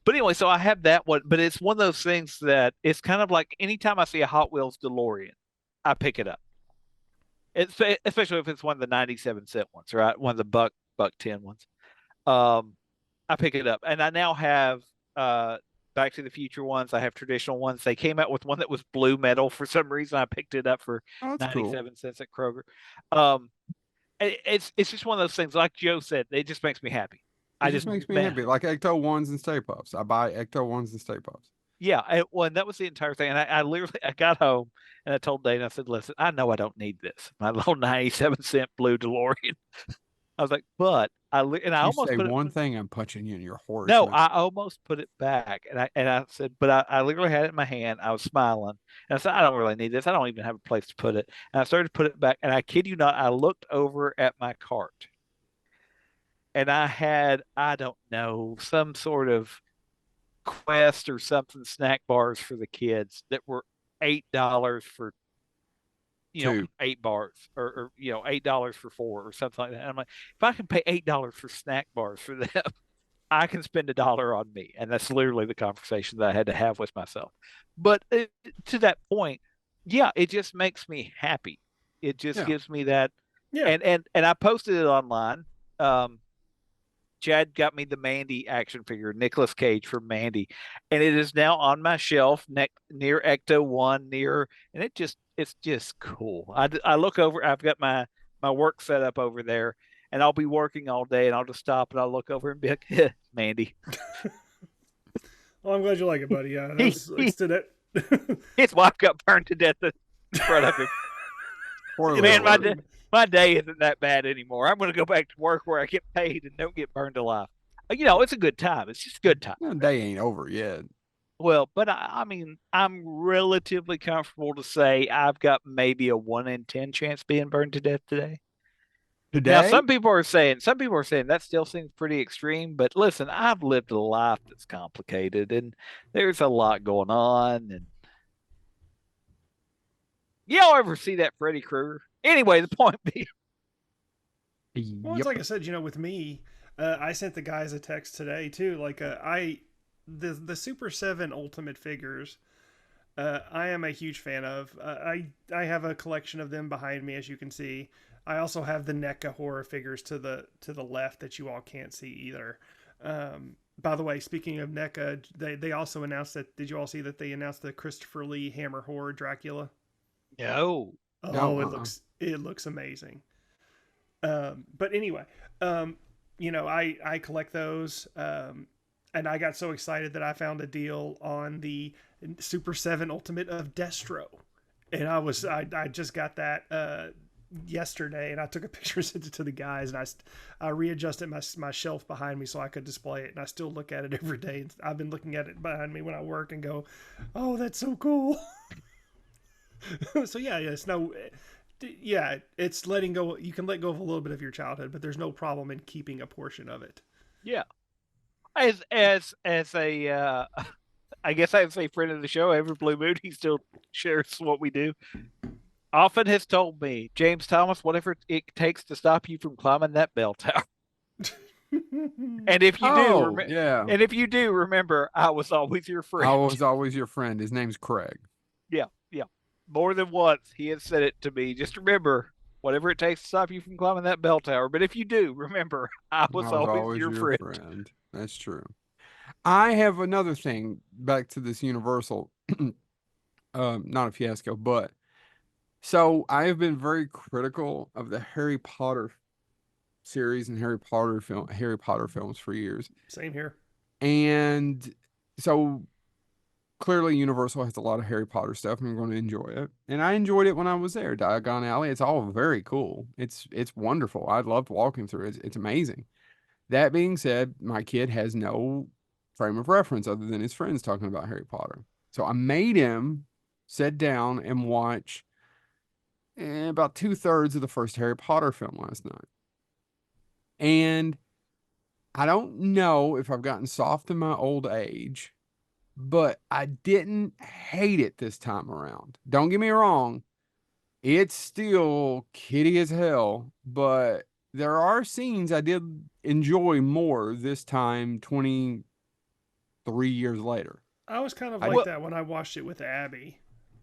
But anyway, so I have that one, but it's one of those things that it's kind of like anytime I see a Hot Wheels DeLorean, I pick it up. Especially if it's one of the 97-cent ones, right? One of the buck 10 ones. I pick it up, and I now have Back to the Future ones. I have traditional ones. They came out with one that was blue metal for some reason. I picked it up for 97 cents at Kroger. It's just one of those things. Like Joe said, it just makes me happy. It just makes me happy. Like Ecto ones and Stay Puffs. I buy Ecto ones and Stay Puffs. Yeah, and that was the entire thing. And I literally got home and I told Dana, I said, "Listen, I know I don't need this. My little 97-cent blue DeLorean." I was like, "But I almost say put one thing, I'm punching you in your horse." No, I almost put it back, and I said, but I literally had it in my hand. I was smiling, and I said, "I don't really need this. I don't even have a place to put it." And I started to put it back, and I kid you not, I looked over at my cart, and I had, I don't know, some sort of Quest or something snack bars for the kids that were $8 for 8 bars or $8 for 4 or something like that. And I'm like, if I can pay $8 for snack bars for them, I can spend $1 on me. And that's literally the conversation that I had to have with myself. But to that point, it just makes me happy. It just gives me that. Yeah. And I posted it online. Chad got me the Mandy action figure, Nicolas Cage from Mandy, and it is now on my shelf near Ecto 1 and it's just cool. I look over, I've got my work set up over there, and I'll be working all day, and I'll just stop and I'll look over and be like, "Eh, Mandy." Well, I'm glad you like it, buddy. Yeah, that's like stood it. His wife got burned to death in front of him. Poor Man, little my day isn't that bad anymore. I'm going to go back to work where I get paid and don't get burned alive. You know, it's a good time. It's just a good time. day ain't over yet. Well, but I mean, I'm relatively comfortable to say I've got maybe a 1 in 10 chance being burned to death today. Now, Today? some people are saying that still seems pretty extreme, but listen, I've lived a life that's complicated and there's a lot going on. And y'all ever see that Freddy Krueger? Anyway, the point being, Well, it's like I said, with me, I sent the guys a text today too. Like, the Super 7 Ultimate figures, I am a huge fan of. I have a collection of them behind me, as you can see. I also have the NECA horror figures to the left that you all can't see either. By the way, speaking of NECA, they also announced that. Did you all see that they announced the Christopher Lee Hammer horror Dracula? no. Oh, No, it looks amazing. But anyway, I collect those. And I got so excited that I found a deal on the Super 7 Ultimate of Destro. And I just got that yesterday, and I took a picture and sent it to the guys, and I readjusted my shelf behind me so I could display it, and I still look at it every day. I've been looking at it behind me when I work and go, oh, that's so cool. So it's letting go. You can let go of a little bit of your childhood, but there's no problem in keeping a portion of it. Yeah. As a I guess I would say friend of the show, every blue moon, he still shares what we do. Often has told me, James Thomas, whatever it takes to stop you from climbing that bell tower. And if you yeah. if you do, remember, I was always your friend. I was always your friend. His name's Craig. Yeah. More than once, he has said it to me. Just remember, whatever it takes to stop you from climbing that bell tower. But if you do, remember, I was always your friend. That's true. I have another thing back to this Universal, not a fiasco, but so I have been very critical of the Harry Potter series and Harry Potter films for years. Same here. And so clearly Universal has a lot of Harry Potter stuff and I'm going to enjoy it. And I enjoyed it when I was there. Diagon Alley, it's all very cool. It's wonderful. I loved walking through it. It's amazing. That being said, my kid has no frame of reference other than his friends talking about Harry Potter. So I made him sit down and watch about 2/3 of the first Harry Potter film last night. And I don't know if I've gotten soft in my old age, but I didn't hate it this time around. Don't get me wrong. It's still kiddie as hell, but there are scenes I did enjoy more this time, 23 years later. I was kind of like that when I watched it with Abby.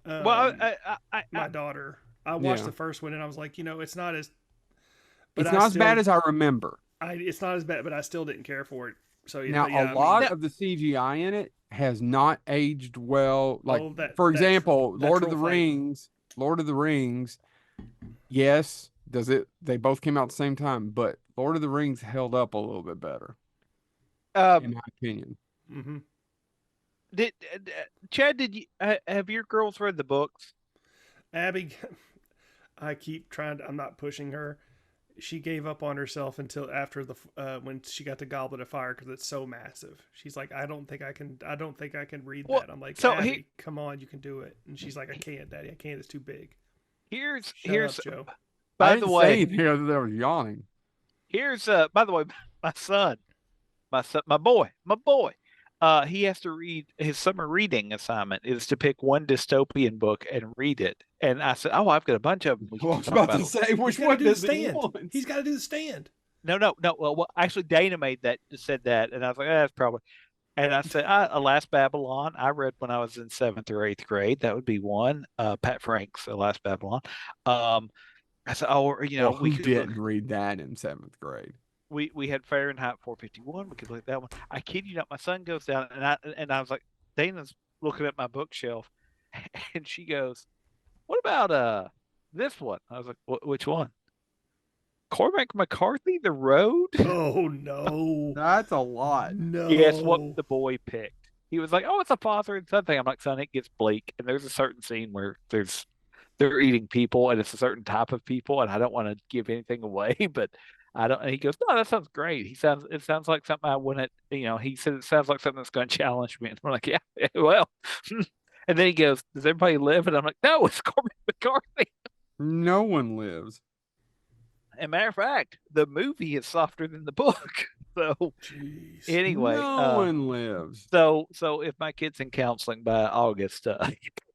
My daughter. I watched the first one and I was like, it's not as. It's not as bad as I remember. It's not as bad, but I still didn't care for it. So now a lot of the CGI in it has not aged well. Like for example, Lord of the Rings. Yes, they both came out at the same time, but Lord of the Rings held up a little bit better, in my opinion. Mm-hmm. Chad, did you have your girls read the books? Abby, I keep trying to, I'm not pushing her. She gave up on herself until after when she got the Goblet of Fire because it's so massive. She's like, I don't think I can read that. I'm like, Abby, come on, you can do it. And she's like, I can't, Daddy, I can't. It's too big. Here's Joe. By the way, here that I was yawning. Here's by the way, my boy. He has to read his summer reading assignment is to pick one dystopian book and read it. And I said, "Oh, I've got a bunch of them." I was about to say, which one does he want? He's got to do the Stand. No. Well, actually, Dana said that, and I was like, that's probably. And I said, Alas Babylon, I read when I was in 7th or 8th grade. That would be one. Pat Frank's Alas Babylon. I said, we didn't read that in 7th grade. We had Fahrenheit 451. We could look at that one. I kid you not, my son goes down and I was like, Dana's looking at my bookshelf, and she goes, "What about this one?" I was like, "Which one?" Cormac McCarthy, The Road? Oh no. That's a lot. No. Guess what the boy picked? He was like, "Oh, it's a father and son thing." I'm like, "Son, it gets bleak." And there's a certain scene where they're eating people, and it's a certain type of people, and I don't want to give anything away, but I don't. And he goes, "No, that sounds great. It sounds like something I wouldn't." He said it sounds like something that's going to challenge me. And I'm like, "Yeah, well." And then he goes, "Does everybody live?" And I'm like, "No, it's Cormac McCarthy." No one lives. And matter of fact, the movie is softer than the book. So Jeez. anyway, No one lives. so if my kid's in counseling by August,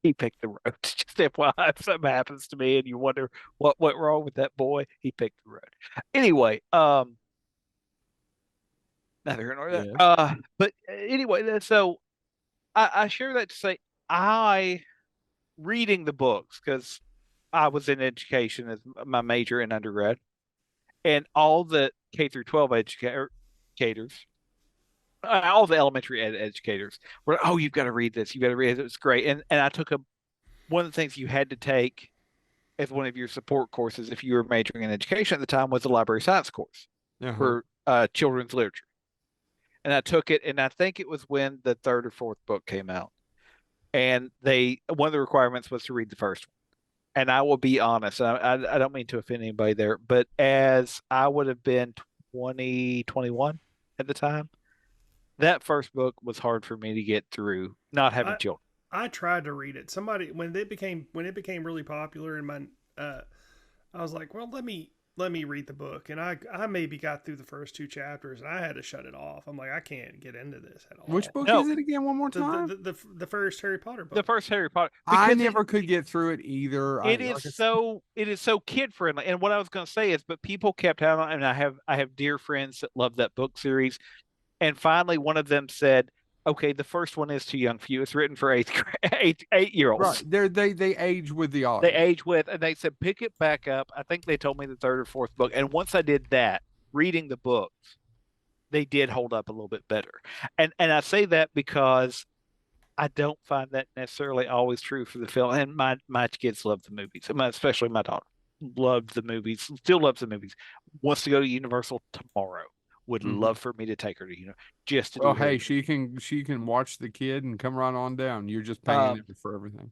he picked the road. Just FYI, if something happens to me and you wonder what went wrong with that boy, he picked the road. Anyway, neither here nor there. Yeah. But anyway, so I share that to say I reading the books because I was in education as my major in undergrad, and all the K through 12 educators, all the elementary educators were, "Oh, you've got to read this. You've got to read it. It's great." And I took one of the things you had to take as one of your support courses if you were majoring in education at the time was a library science course for children's literature. And I took it, and I think it was when the third or fourth book came out. And one of the requirements was to read the first one. And I will be honest, I don't mean to offend anybody there, but as I would have been 20, 21 at the time, that first book was hard for me to get through, not having children. I tried to read it. Somebody when it became really popular, and I was like, well, let me read the book, and I maybe got through the first 2 chapters, and I had to shut it off. I'm like, I can't get into this at all. Which book is it again? One more time. The first Harry Potter book. The first Harry Potter. I never could get through it either. It is so kid friendly. And what I was going to say is, but people kept having, and I have dear friends that love that book series, and finally one of them said, "Okay, the first one is too young for you. It's written for 8-year-olds." Right. They age with the author. They age with, and they said, "Pick it back up." I think they told me the third or fourth book. And once I did that, reading the books, they did hold up a little bit better. And I say that because I don't find that necessarily always true for the film. And my kids love the movies, especially my daughter loved the movies, still loves the movies, wants to go to Universal tomorrow. Would love for me to take her to, just to. Oh, hey, she can watch the kid and come right on down. You're just paying for everything.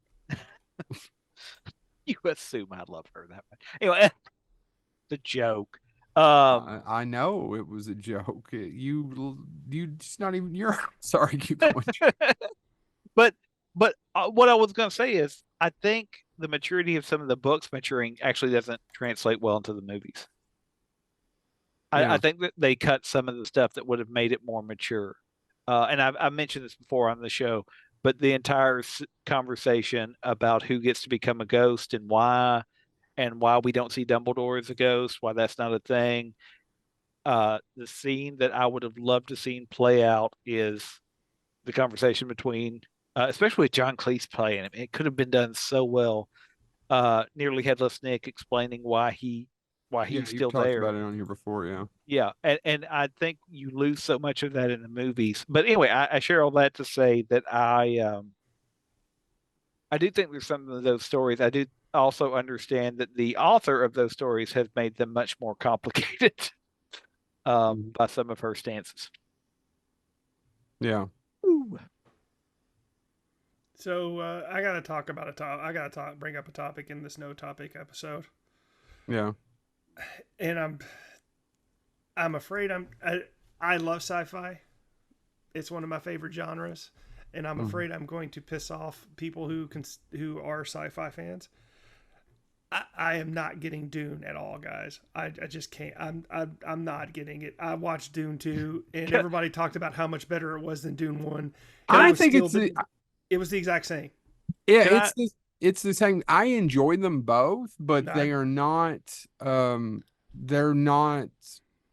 You assume I love her that much. Anyway, the joke. I know it was a joke. You just not even. You're sorry. Keep going. But what I was going to say is, I think the maturity of some of the books maturing actually doesn't translate well into the movies. I think that they cut some of the stuff that would have made it more mature. And I mentioned this before on the show, but the entire conversation about who gets to become a ghost and why we don't see Dumbledore as a ghost, why that's not a thing. The scene that I would have loved to seen play out is the conversation between, especially with John Cleese playing him. It could have been done so well. Nearly Headless Nick explaining why he's still talked there. About it on here before, yeah. And I think you lose so much of that in the movies. But anyway, I share all that to say that I do think there's some of those stories. I do also understand that the author of those stories has made them much more complicated by some of her stances. Yeah. Ooh. So I gotta talk about bring up a topic in this no topic episode. Yeah. And I'm afraid I love sci-fi. It's one of my favorite genres, and I'm afraid I'm going to piss off people who are sci-fi fans. I am not getting Dune at all, guys. I just can't. I'm not getting it. I watched Dune 2, and everybody talked about how much better it was than Dune 1. I think it was the exact same. Yeah, it's the same. I enjoy them both, but they are not. They're not.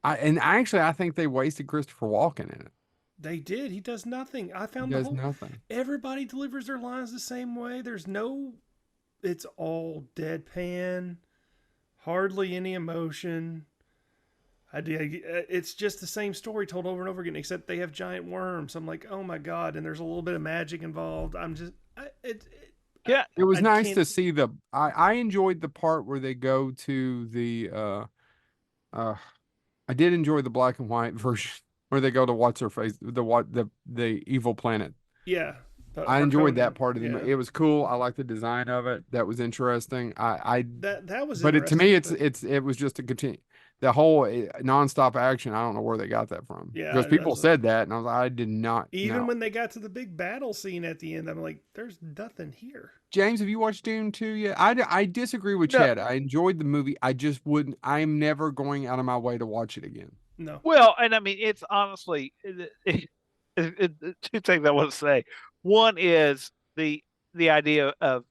I think they wasted Christopher Walken in it. They did. He does nothing. I found he does nothing. Everybody delivers their lines the same way. There's no. It's all deadpan, hardly any emotion. It's just the same story told over and over again, except they have giant worms. I'm like, oh my god, and there's a little bit of magic involved. It was nice to see I enjoyed the part where they go to the I did enjoy the black and white version where they go to what's her face, the evil planet. Yeah. I enjoyed that part of the Yeah. It was cool. I liked the design of it. That was interesting. That was But to me, interesting. it was just a continue the whole nonstop action. I don't know where they got that from Yeah, because I people was said that, and I was like, I did not even know. when they got to the big battle scene at the end, I'm like, there's nothing here. James, have you watched Dune 2 yet? I disagree with No, Chad. I enjoyed the movie. I just wouldn't. I'm never going out of my way to watch it again. No. well, and I mean, it's honestly two things I want to say. One is the idea of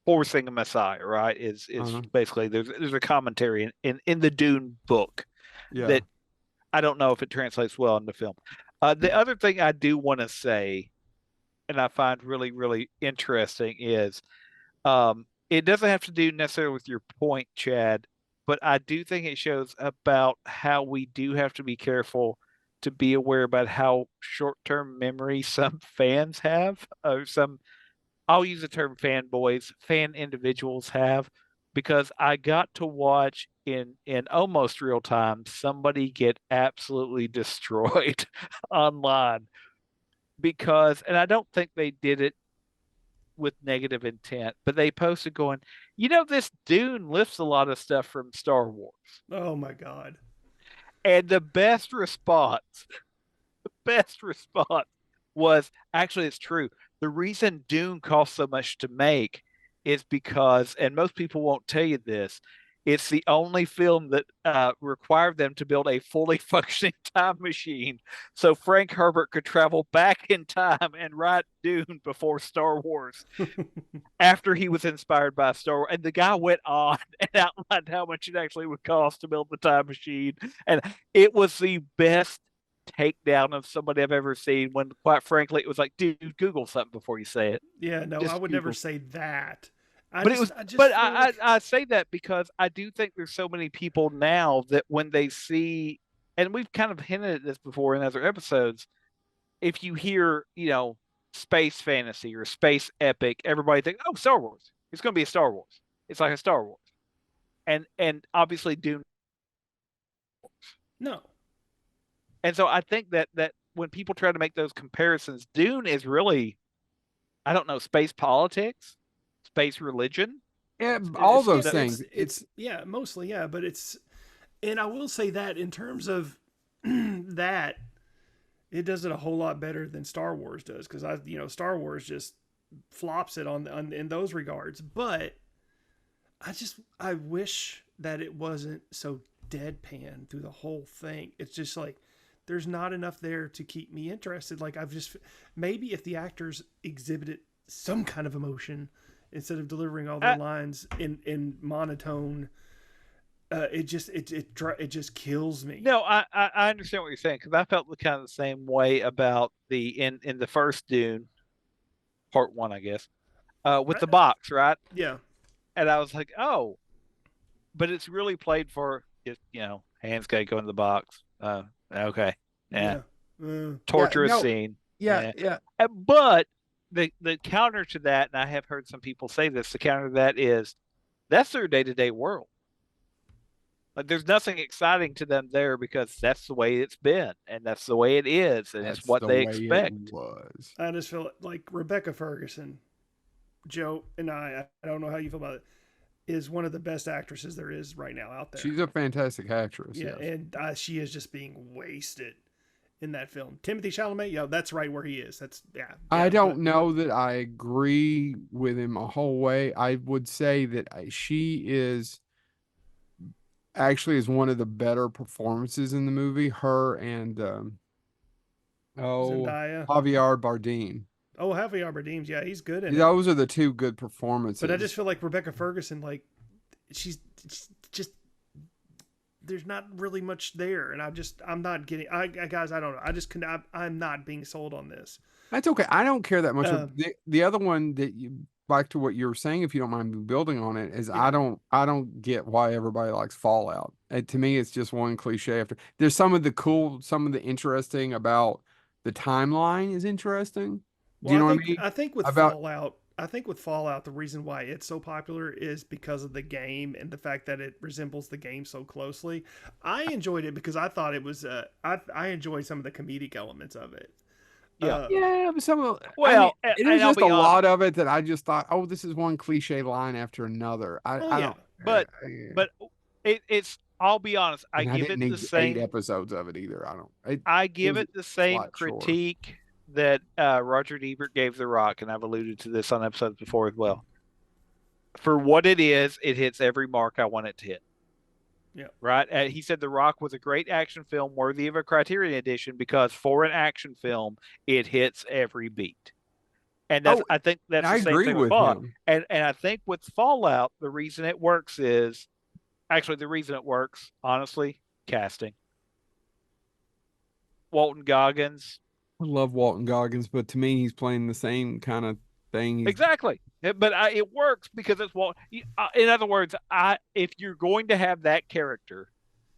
forcing a messiah, right? Is Uh-huh. basically there's a commentary in the Dune book Yeah. that I don't know if it translates well into film. The other thing I do want to say, and I find really really interesting, is it doesn't have to do necessarily with your point, Chad, but I do think it shows about how we do have to be careful to be aware about how short-term memory some fans have, or some, I'll use the term fanboys, fan individuals have, because I got to watch in almost real time somebody get absolutely destroyed online because, and I don't think they did it with negative intent, but they posted going, this Dune lifts a lot of stuff from Star Wars. Oh my God. And the best response was actually, it's true. The reason Dune cost so much to make is because, and most people won't tell you this, it's the only film that required them to build a fully functioning time machine so Frank Herbert could travel back in time and write Dune before Star Wars after he was inspired by Star Wars. And the guy went on and outlined how much it actually would cost to build the time machine. And it was the best takedown of somebody I've ever seen when, quite frankly, it was like, dude, Google something before you say it. Yeah, no, I Just would never Google. say that. But it was, I just but feel like I say that because I do think there's so many people now that when they see, and we've kind of hinted at this before in other episodes, if you hear, space fantasy or space epic, everybody thinks, oh, Star Wars. It's going to be a Star Wars. It's like a Star Wars. And obviously Dune. no. And so I think that when people try to make those comparisons, Dune is really, I don't know, space politics, space religion. Yeah, all those Yeah, things. it's yeah, mostly, yeah, but and I will say that in terms of that, it does it a whole lot better than Star Wars does, because Star Wars just flops it on in those regards. But I wish that it wasn't so deadpan through the whole thing. It's just like there's not enough there to keep me interested. Like maybe if the actors exhibited some kind of emotion instead of delivering all their lines in monotone, it just kills me. No, I understand what you're saying, because I felt kind of the same way about in the first Dune, part one, I guess, with the box, right? Yeah. And I was like, oh, but it's really played for just, hands gotta go in the box. Okay. Yeah. Torturous scene. Yeah, yeah. But the counter to that, and I have heard some people say this, the counter to that is that's their day-to-day world. Like there's nothing exciting to them there because that's the way it's been and that's the way it is and it's what they expect. Was. I just feel like Rebecca Ferguson, Joe, and I don't know how you feel about it, is one of the best actresses there is right now out there. She's a fantastic actress. Yeah, yes. And she is just being wasted in that film. Timothy Chalamet, yeah, that's right where he is. That's yeah. I don't know that I agree with him a whole way. I would say that she is one of the better performances in the movie. Her and Zendaya. Javier Bardem. Oh, Javier Bardem, yeah, he's good in it. Those are the two good performances. But I just feel like Rebecca Ferguson, like she's just there's not really much there, and I'm not getting. Guys, I don't know. I'm not being sold on this. That's okay. I don't care that much. The other one that back to what you were saying, if you don't mind building on it, is yeah. I don't get why everybody likes Fallout. To me, it's just one cliche after. There's some of the interesting about the timeline is interesting. Well, you know what I mean? I think with Fallout, I think with Fallout, the reason why it's so popular is because of the game and the fact that it resembles the game so closely. I enjoyed it because I thought it was. I enjoyed some of the comedic elements of it. Yeah. Yeah, but some of I mean, Well, there's and I'll just a be honest, lot of it that I just thought, oh, this is one cliche line after another. Oh I yeah, don't, but I- but it's. I'll be honest. I and I give didn't it the need 8 same. episodes of it either. I don't. I It give was it the a same slight chore. critique that Roger Ebert gave The Rock, and I've alluded to this on episodes before as well. For what it is, it hits every mark I want it to hit. yeah. Right? He said The Rock was a great action film worthy of a Criterion edition because for an action film, it hits every beat. And Oh, I think that's I the same agree thing with with Fallout. him. And I think with Fallout, the reason it works is actually the reason it works, honestly, casting. Walton Goggins. I love Walton Goggins, but to me, he's playing the same kind of thing. Exactly. But it works because it's Walton. In other words, if you're going to have that character,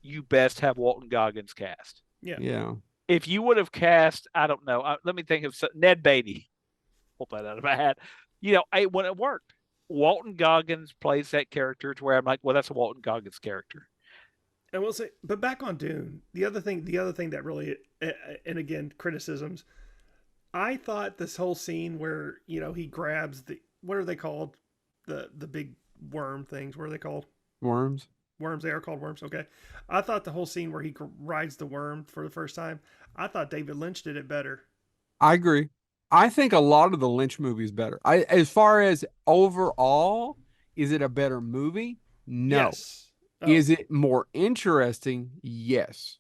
you best have Walton Goggins cast. Yeah. If you would have cast, I don't know, let me think of Ned Beatty. Pull that out of my hat. It wouldn't have worked. Walton Goggins plays that character to where I'm like, well, that's a Walton Goggins character. I will say, but back on Dune, the other thing that really, and again, criticisms. I thought this whole scene where he grabs what are they called, the big worm things? What are they called? Worms. Worms. They are called worms. Okay. I thought the whole scene where he rides the worm for the first time. I thought David Lynch did it better. I agree. I think a lot of the Lynch movies better. As far as overall, is it a better movie? No. Yes. Oh, Is it more interesting? Yes.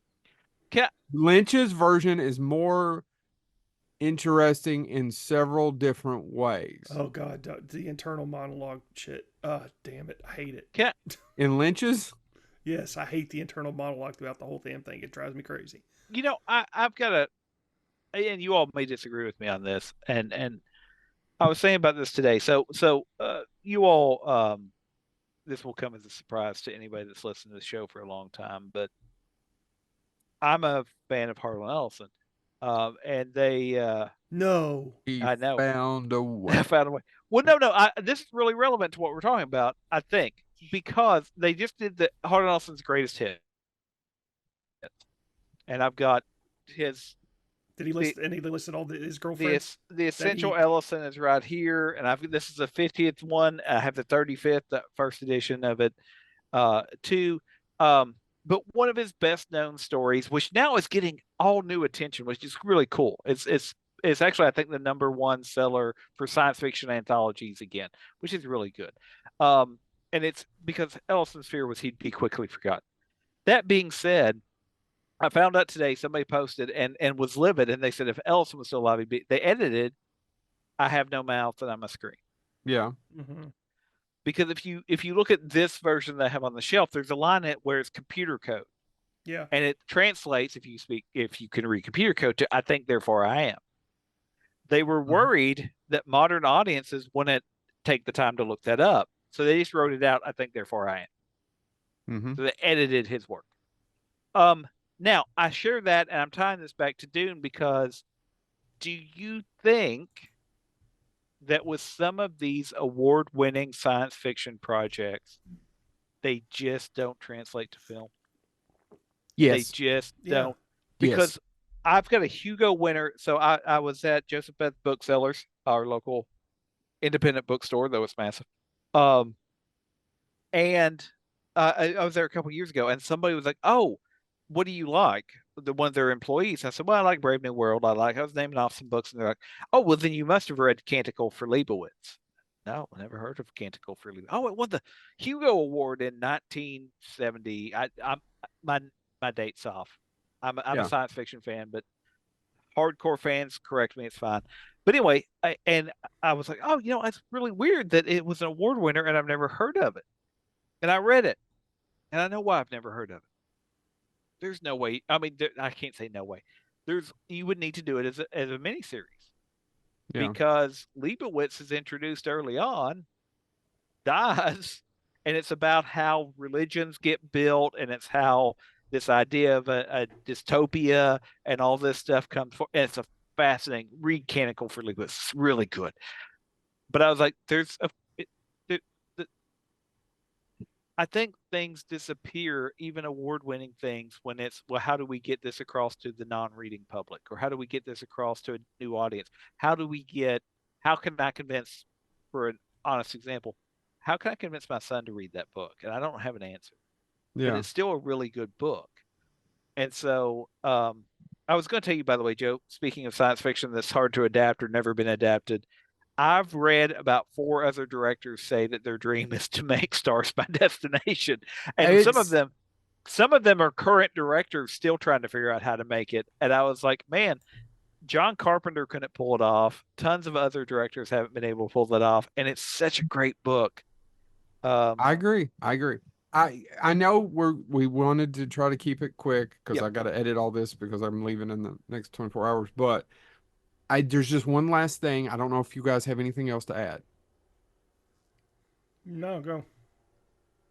Can Lynch's version is more interesting in several different ways. oh God, the internal monologue shit. Damn it, I hate it. can In Lynch's, Yes, I hate the internal monologue throughout the whole damn thing. It drives me crazy. I've got a, and you all may disagree with me on this, and I was saying about this today. So you all, this will come as a surprise to anybody that's listened to the show for a long time, but I'm a fan of Harlan Ellison, and they, No. he I know, found a way. found a way. Well, no, this is really relevant to what we're talking about, I think, because they just did the Harlan Ellison's greatest hit, and I've got his Did he list? And he listed all his girlfriends. the essential Ellison is right here, and this is the 50th one. I have the 35th, first edition of it, too. But one of his best known stories, which now is getting all new attention, which is really cool. It's actually, I think, the #1 seller for science fiction anthologies again, which is really good. And it's because Ellison's fear was he'd be quickly forgotten. That being said, I found out today somebody posted and was livid, and they said if Ellison was still alive, they edited "I have no mouth and I must scream." Yeah. Mm-hmm. Because if you look at this version that I have on the shelf, there's a line in it where it's computer code, Yeah. and it translates if you can read computer code to "I think therefore I am." They were worried that modern audiences wouldn't take the time to look that up, so they just wrote it out. "I think therefore I am." Mm-hmm. So they edited his work. Now, I share that, and I'm tying this back to Dune because do you think that with some of these award-winning science fiction projects, they just don't translate to film? Yes. They just Yeah. don't. Because I've got a Hugo winner. So I was at Joseph Beth Booksellers, our local independent bookstore, though it's massive. And I was there a couple years ago, and somebody was like, "Oh, what do you like?" One of their employees. I said, "Well, I like Brave New World. I was naming off some books," and they're like, "Oh, well, then you must have read Canticle for Leibowitz." No, I never heard of Canticle for Leibowitz. Oh, it won the Hugo Award in 1970. I'm my date's off. I'm a science fiction fan, but hardcore fans correct me. It's fine. But anyway, I was like, "Oh, it's really weird that it was an award winner, and I've never heard of it." And I read it, and I know why I've never heard of it. There's no way. I mean, I can't say no way. You would need to do it as a miniseries because Leibowitz is introduced early on, dies, and it's about how religions get built, and it's how this idea of a dystopia and all this stuff comes. And it's a fascinating read. Canticle for Leibowitz. It's really good. but I was like, it, the, I think things disappear, even award-winning things, when it's, well, how do we get this across to the non-reading public, or how do we get this across to a new audience? How can I convince, for an honest example, how can I convince my son to read that book? And I don't have an answer, but Yeah. it's still a really good book. And so, I was going to tell you, by the way, Joe, speaking of science fiction that's hard to adapt or never been adapted, I've read about 4 other directors say that their dream is to make Stars by Destination, and It's some of them are current directors still trying to figure out how to make it. And I was like, man, John Carpenter couldn't pull it off. Tons of other directors haven't been able to pull that off, and it's such a great book. I agree. I agree. I know we wanted to try to keep it quick because Yep. I got to edit all this because I'm leaving in the next 24 hours. But there's just one last thing. I don't know if you guys have anything else to add. No, go.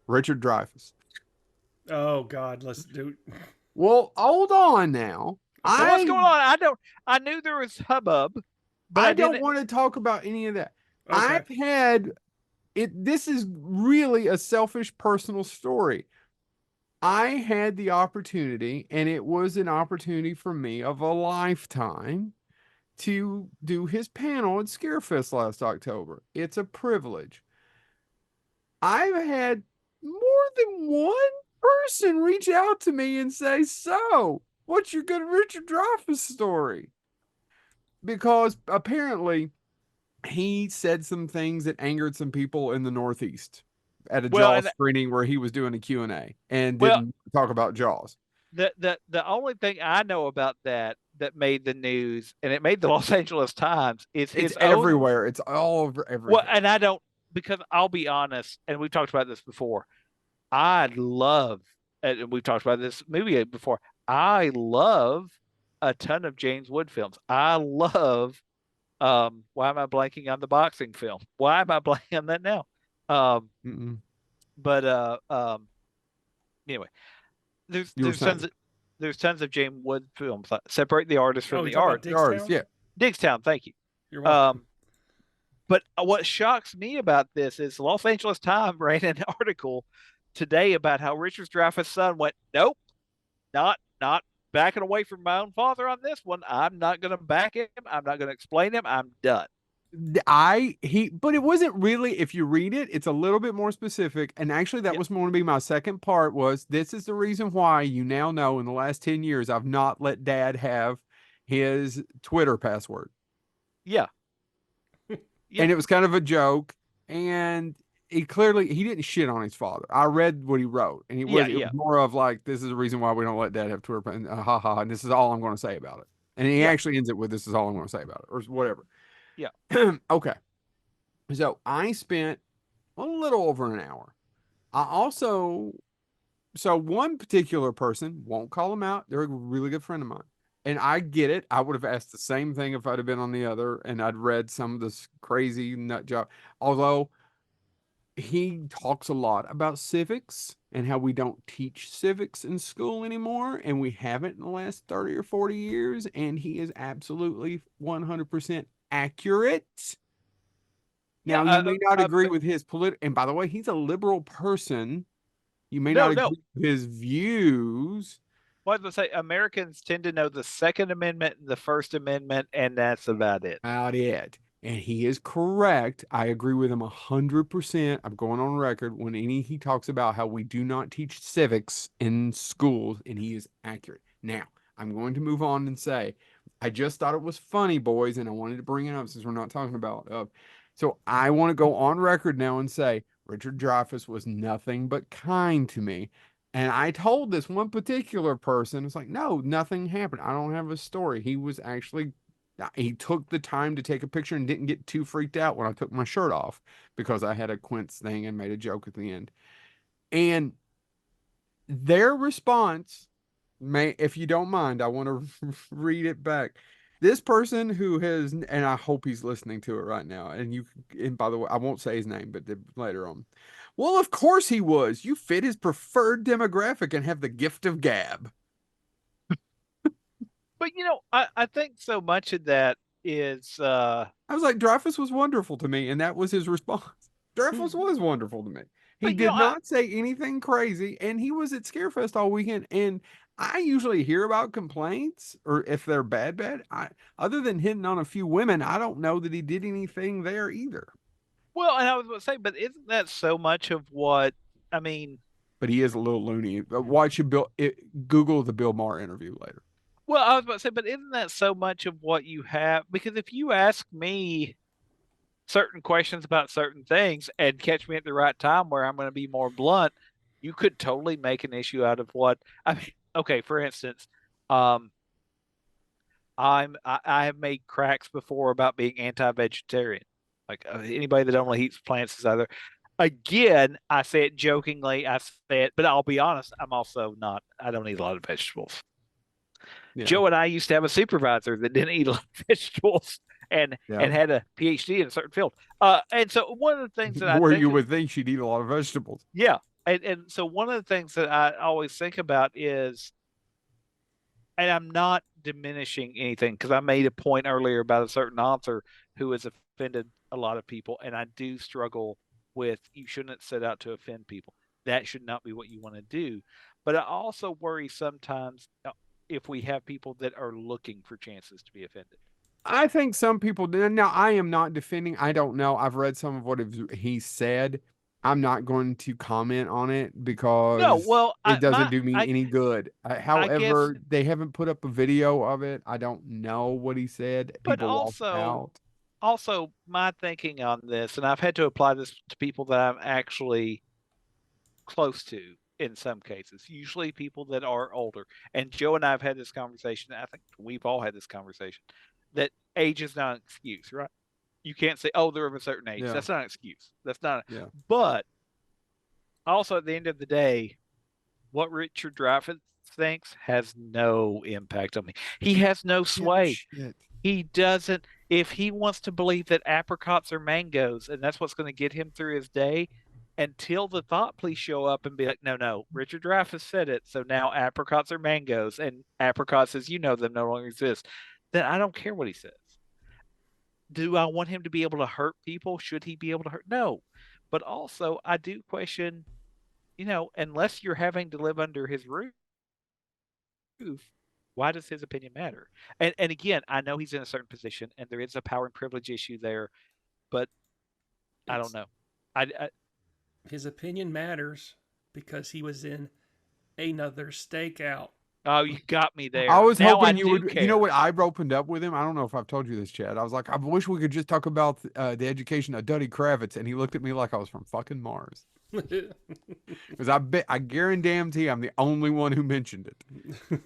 Richard Dreyfuss. Oh God, let's do. Well, hold on now. So what's going on? I knew there was hubbub, but I don't didn't. want to talk about any of that. Okay. I've had it. This is really a selfish personal story. I had the opportunity, and it was an opportunity for me of a lifetime to do his panel at Scarefest last October. It's a privilege. I've had more than one person reach out to me and say, "So, what's your good Richard Dreyfuss story?" Because apparently he said some things that angered some people in the Northeast at a Well, Jaws screening where he was doing a Q&A and well, didn't talk about Jaws. the only thing I know about that made the news, and it made the Los Angeles Times, is It's his own. everywhere. It's all over everything. Well, and I don't, because I'll be honest, and we've talked about this before. I love, and we've talked about this movie before. I love a ton of James Wood films. I love, why am I blanking on the boxing film? Why am I blanking on that now? Mm-mm. But anyway, You were saying there's tons of James Wood films. Separate the artist from Oh, the you talking art. about the artist, Digstown? yeah. Digstown, thank you. You're welcome. But what shocks me about this is the Los Angeles Times ran an article today about how Richard Dreyfuss' son went, nope, not backing away from my own father on this one. I'm not going to back him. I'm not going to explain him. I'm done. But it wasn't really, if you read it, it's a little bit more specific. And actually, that Yeah. was going to be my second part was this is the reason why you now know in the last 10 years, I've not let dad have his Twitter password. Yeah. And it was kind of a joke. And he didn't shit on his father. I read what he wrote, and it was more of like, this is the reason why we don't let dad have Twitter, and and this is all I'm going to say about it. And he actually ends it with, this is all I'm going to say about it, or whatever. Yeah. Okay. So I spent a little over an hour. So one particular person, won't call them out, they're a really good friend of mine. And I get it. I would have asked the same thing if I'd have been on the other and I'd read some of this crazy nut job. Although he talks a lot about civics and how we don't teach civics in school anymore, and we haven't in the last 30 or 40 years, and he is absolutely 100% accurate. Now, you may not agree with his and by the way, he's a liberal person. You may not agree with his views. Well, I was going to say, Americans tend to know the Second Amendment and the First Amendment, and that's about it. And he is correct. I agree with him 100%. I'm going on record when he talks about how we do not teach civics in schools, and he is accurate. Now, I'm going to move on and say, I just thought it was funny, boys, and I wanted to bring it up since we're not talking about so I want to go on record now and say Richard Dreyfuss was nothing but kind to me. And I told this one particular person, it's like, no, nothing happened. I don't have a story. He took the time to take a picture and didn't get too freaked out when I took my shirt off because I had a Quince thing and made a joke at the end. And their response, if you don't mind, I want to read it back. This person who has, and I hope he's listening to it right now. And by the way, I won't say his name, but later on. Well, of course he was. You fit his preferred demographic and have the gift of gab. But I think so much of that is I was like, Dreyfuss was wonderful to me, and that was his response. Dreyfuss was wonderful to me. He But, did not say anything crazy, and he was at Scarefest all weekend. And I usually hear about complaints, or if they're bad. Other than hitting on a few women, I don't know that he did anything there either. well, and I was going to say, but isn't that so much of what I mean? But he is a little loony. Watch you Google the Bill Maher interview later. Well, I was about to say, but isn't that so much of what you have? Because if you ask me certain questions about certain things and catch me at the right time where I'm going to be more blunt, you could totally make an issue out of what I mean. Okay, for instance, um, I have made cracks before about being anti-vegetarian. Like anybody that only eats plants is either. Again, I say it jokingly. I say it, but I'll be honest. I'm also not. I don't eat a lot of vegetables. Yeah. Joe and I used to have a supervisor that didn't eat a lot of vegetables and had a PhD in a certain field. And so one of the things that where you would think she'd eat a lot of vegetables. Yeah, and so one of the things that I always think about is, and I'm not diminishing anything because I made a point earlier about a certain author who has offended a lot of people, and I do struggle with you shouldn't set out to offend people. That should not be what you want to do. But I also worry sometimes if we have people that are looking for chances to be offended. I think some people do. Now, I am not defending. I don't know. I've read some of what he said. I'm not going to comment on it because it doesn't do me any good. However, they haven't put up a video of it. I don't know what he said. But also my thinking on this, and I've had to apply this to people that I'm actually close to in some cases, usually people that are older. And Joe and I have had this conversation. I think we've all had this conversation that age is not an excuse, right? You can't say, oh, they're of a certain age. Yeah. That's not an excuse. That's not. But also at the end of the day, what Richard Dreyfuss thinks has no impact on me. He has no sway. He doesn't. If he wants to believe that apricots are mangoes and that's what's going to get him through his day, until the thought police show up and be like, no, Richard Dreyfuss said it. So now apricots are mangoes and apricots as you know them no longer exist. Then I don't care what he says. Do I want him to be able to hurt people? Should he be able to hurt? No. But also I do question, unless you're having to live under his roof, why does his opinion matter? And again, I know he's in a certain position and there is a power and privilege issue there, but I don't know. His opinion matters because he was in another stakeout. Oh, you got me there. I was hoping you would. Care. You know what? I opened up with him. I don't know if I've told you this, Chad. I was like, I wish we could just talk about the education of Duddy Kravitz, and he looked at me like I was from fucking Mars. Because I guarantee I'm the only one who mentioned it.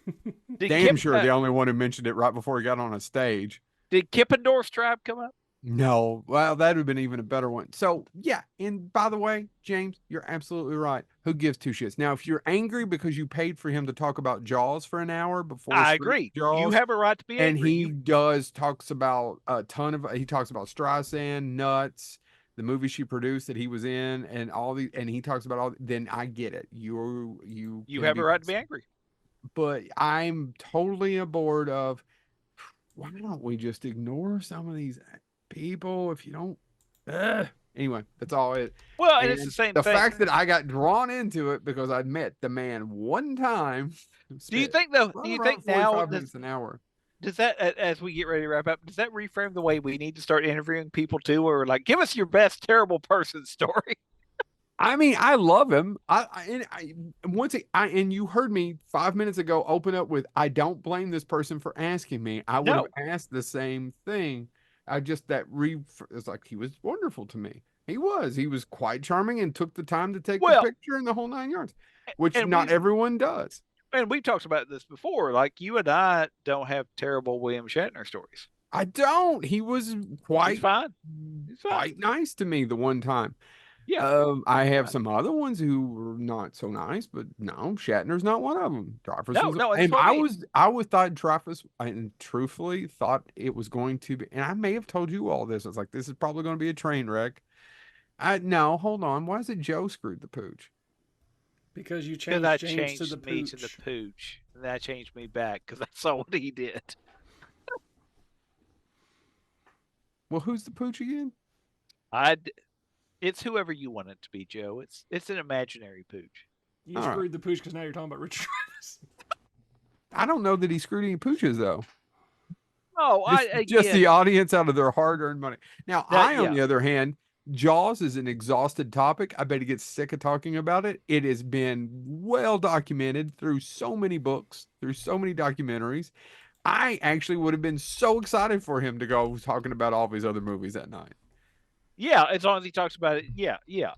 Damn sure the only one who mentioned it right before he got on a stage. Did Kippendorf's tribe come up? No, well, that would have been even a better one. So, yeah, and by the way, James, you're absolutely right. Who gives two shits? Now, if you're angry because you paid for him to talk about Jaws for an hour before I agree. Jaws, you have a right to be angry. And he talks about a ton of, he talks about Streisand, Nuts, the movie she produced that he was in, and all these, and he talks about all, then I get it. You have a right to be angry. But I'm totally aboard of, why don't we just ignore some of these people if you don't anyway, that's all it. Well, and it's the same thing. The fact that I got drawn into it because I met the man one time. Do you think now 45 minutes an hour? Does that, as we get ready to wrap up, does that reframe the way we need to start interviewing people too, or like, give us your best terrible person story? I mean, I love him. And you heard me 5 minutes ago open up with, I don't blame this person for asking me. I would have asked the same thing. It's like, he was wonderful to me. He was quite charming and took the time to take the picture and the whole 9 yards, which not everyone does. And we've talked about this before. Like, you and I don't have terrible William Shatner stories. I don't. He was quite fine. Quite nice to me the one time. Yeah. I have some other ones who were not so nice, but no, Shatner's not one of them. Dreyfuss I thought Dreyfuss, and truthfully thought it was going to be, and I may have told you all this. I was like, this is probably going to be a train wreck. No, hold on. Why is it Joe screwed the pooch? Because you changed James to the pooch. And that changed me back because I saw what he did. Well, who's the pooch again? It's whoever you want it to be, Joe. It's an imaginary pooch. You All right. screwed the pooch because now you're talking about Richard Dreyfuss. I don't know that he screwed any pooches though. Oh, Just the audience out of their hard-earned money. Now, on yeah. the other hand, Jaws is an exhausted topic. I bet he gets sick of talking about it. It has been well documented through so many books, through so many documentaries. I actually would have been so excited for him to go talking about all of his other movies that night. Yeah, as long as he talks about it. Yeah,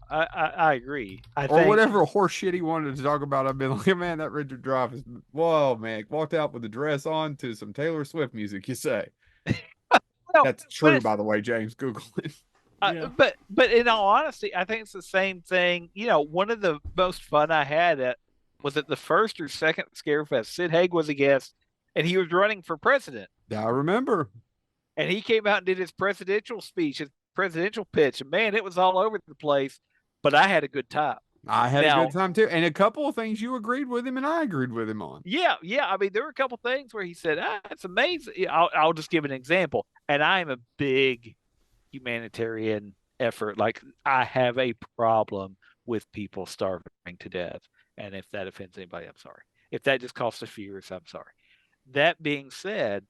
I agree. Or think whatever horse shit he wanted to talk about. I've been like, man, that Richard Dreyfuss, whoa, man, walked out with a dress on to some Taylor Swift music, you say. well, That's true, by the way, James. Google it. Yeah. But in all honesty, I think it's the same thing. You know, one of the most fun I had was at the first or second Scarefest. Sid Haig was a guest, and he was running for president. I remember. And he came out and did his presidential speech, his presidential pitch, and man, it was all over the place. But I had a good time. I had a good time too, and a couple of things you agreed with him, and I agreed with him on. Yeah. I mean, there were a couple things where he said, "It's amazing." I'll just give an example, and I am a big humanitarian effort. Like, I have a problem with people starving to death, and if that offends anybody, I'm sorry. If that just causes a furious, I'm sorry. That being said,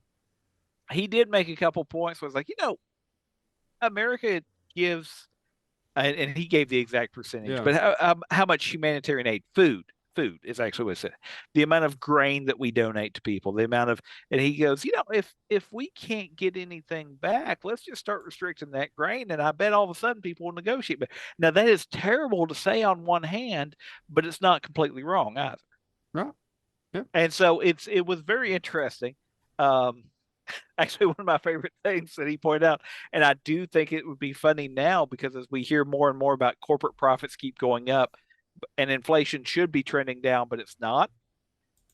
he did make a couple points where it's like, America gives, and he gave the exact percentage, but how much humanitarian aid, food is actually what it said. The amount of grain that we donate to people, the amount of, and he goes, if we can't get anything back, let's just start restricting that grain, and I bet all of a sudden people will negotiate. But now that is terrible to say on one hand, but it's not completely wrong either. Right. Yeah. And so it was very interesting. Actually, one of my favorite things that he pointed out, and I do think it would be funny now because as we hear more and more about corporate profits keep going up, and inflation should be trending down, but it's not.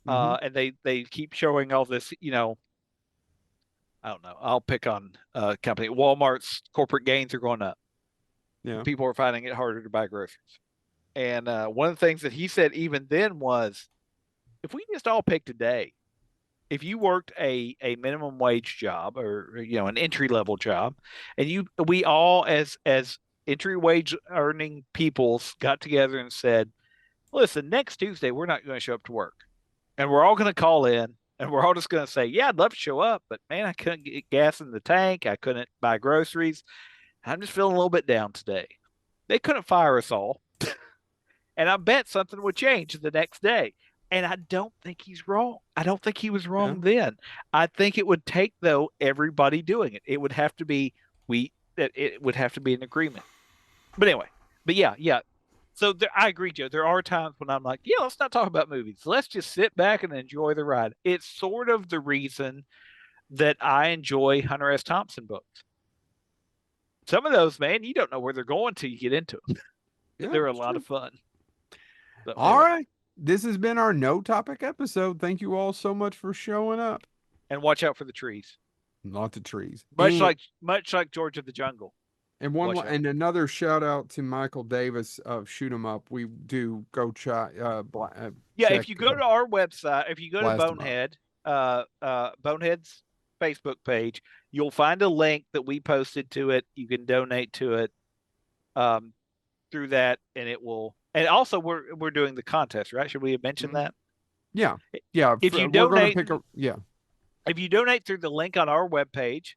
And they keep showing all this, I don't know. I'll pick on a company. Walmart's corporate gains are going up. Yeah. People are finding it harder to buy groceries. And one of the things that he said even then was, if we just all pick today, if you worked a minimum wage job or an entry level job, and we all as entry wage earning peoples got together and said, listen, next Tuesday we're not going to show up to work, and we're all going to call in, and we're all just going to say, yeah, I'd love to show up, but man, I couldn't get gas in the tank, I couldn't buy groceries, I'm just feeling a little bit down today. They couldn't fire us all. And I bet something would change the next day. And I don't think he's wrong. I don't think he was wrong then. I think it would take, though, everybody doing it. It would have to be it would have to be an agreement. But anyway, yeah. So I agree, Joe. There are times when I'm like, yeah, let's not talk about movies. Let's just sit back and enjoy the ride. It's sort of the reason that I enjoy Hunter S. Thompson books. Some of those, man, you don't know where they're going till you get into them. Yeah, they're a lot of fun. So, all right. This has been our no topic episode. Thank you all so much for showing up. And watch out for the trees. Lots of trees. Much like George of the Jungle. And another shout out to Michael Davis of Shoot 'Em Up. We do go check. If you go to our website, if you go to Bonehead, Bonehead's Facebook page, you'll find a link that we posted to it. You can donate to it through that, and it will. And also, we're doing the contest, right? Should we have mentioned that? Yeah. If you donate, if you donate through the link on our webpage,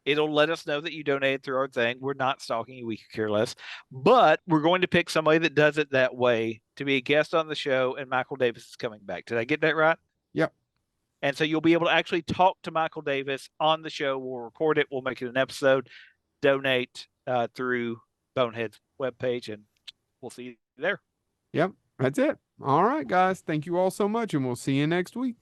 it'll let us know that you donated through our thing. We're not stalking you. We could care less. But we're going to pick somebody that does it that way to be a guest on the show, and Michael Davis is coming back. Did I get that right? Yep. And so you'll be able to actually talk to Michael Davis on the show. We'll record it. We'll make it an episode. Donate through Bonehead's webpage, and we'll see you there. Yep, that's it. All right, guys. Thank you all so much, and we'll see you next week.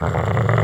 Ah.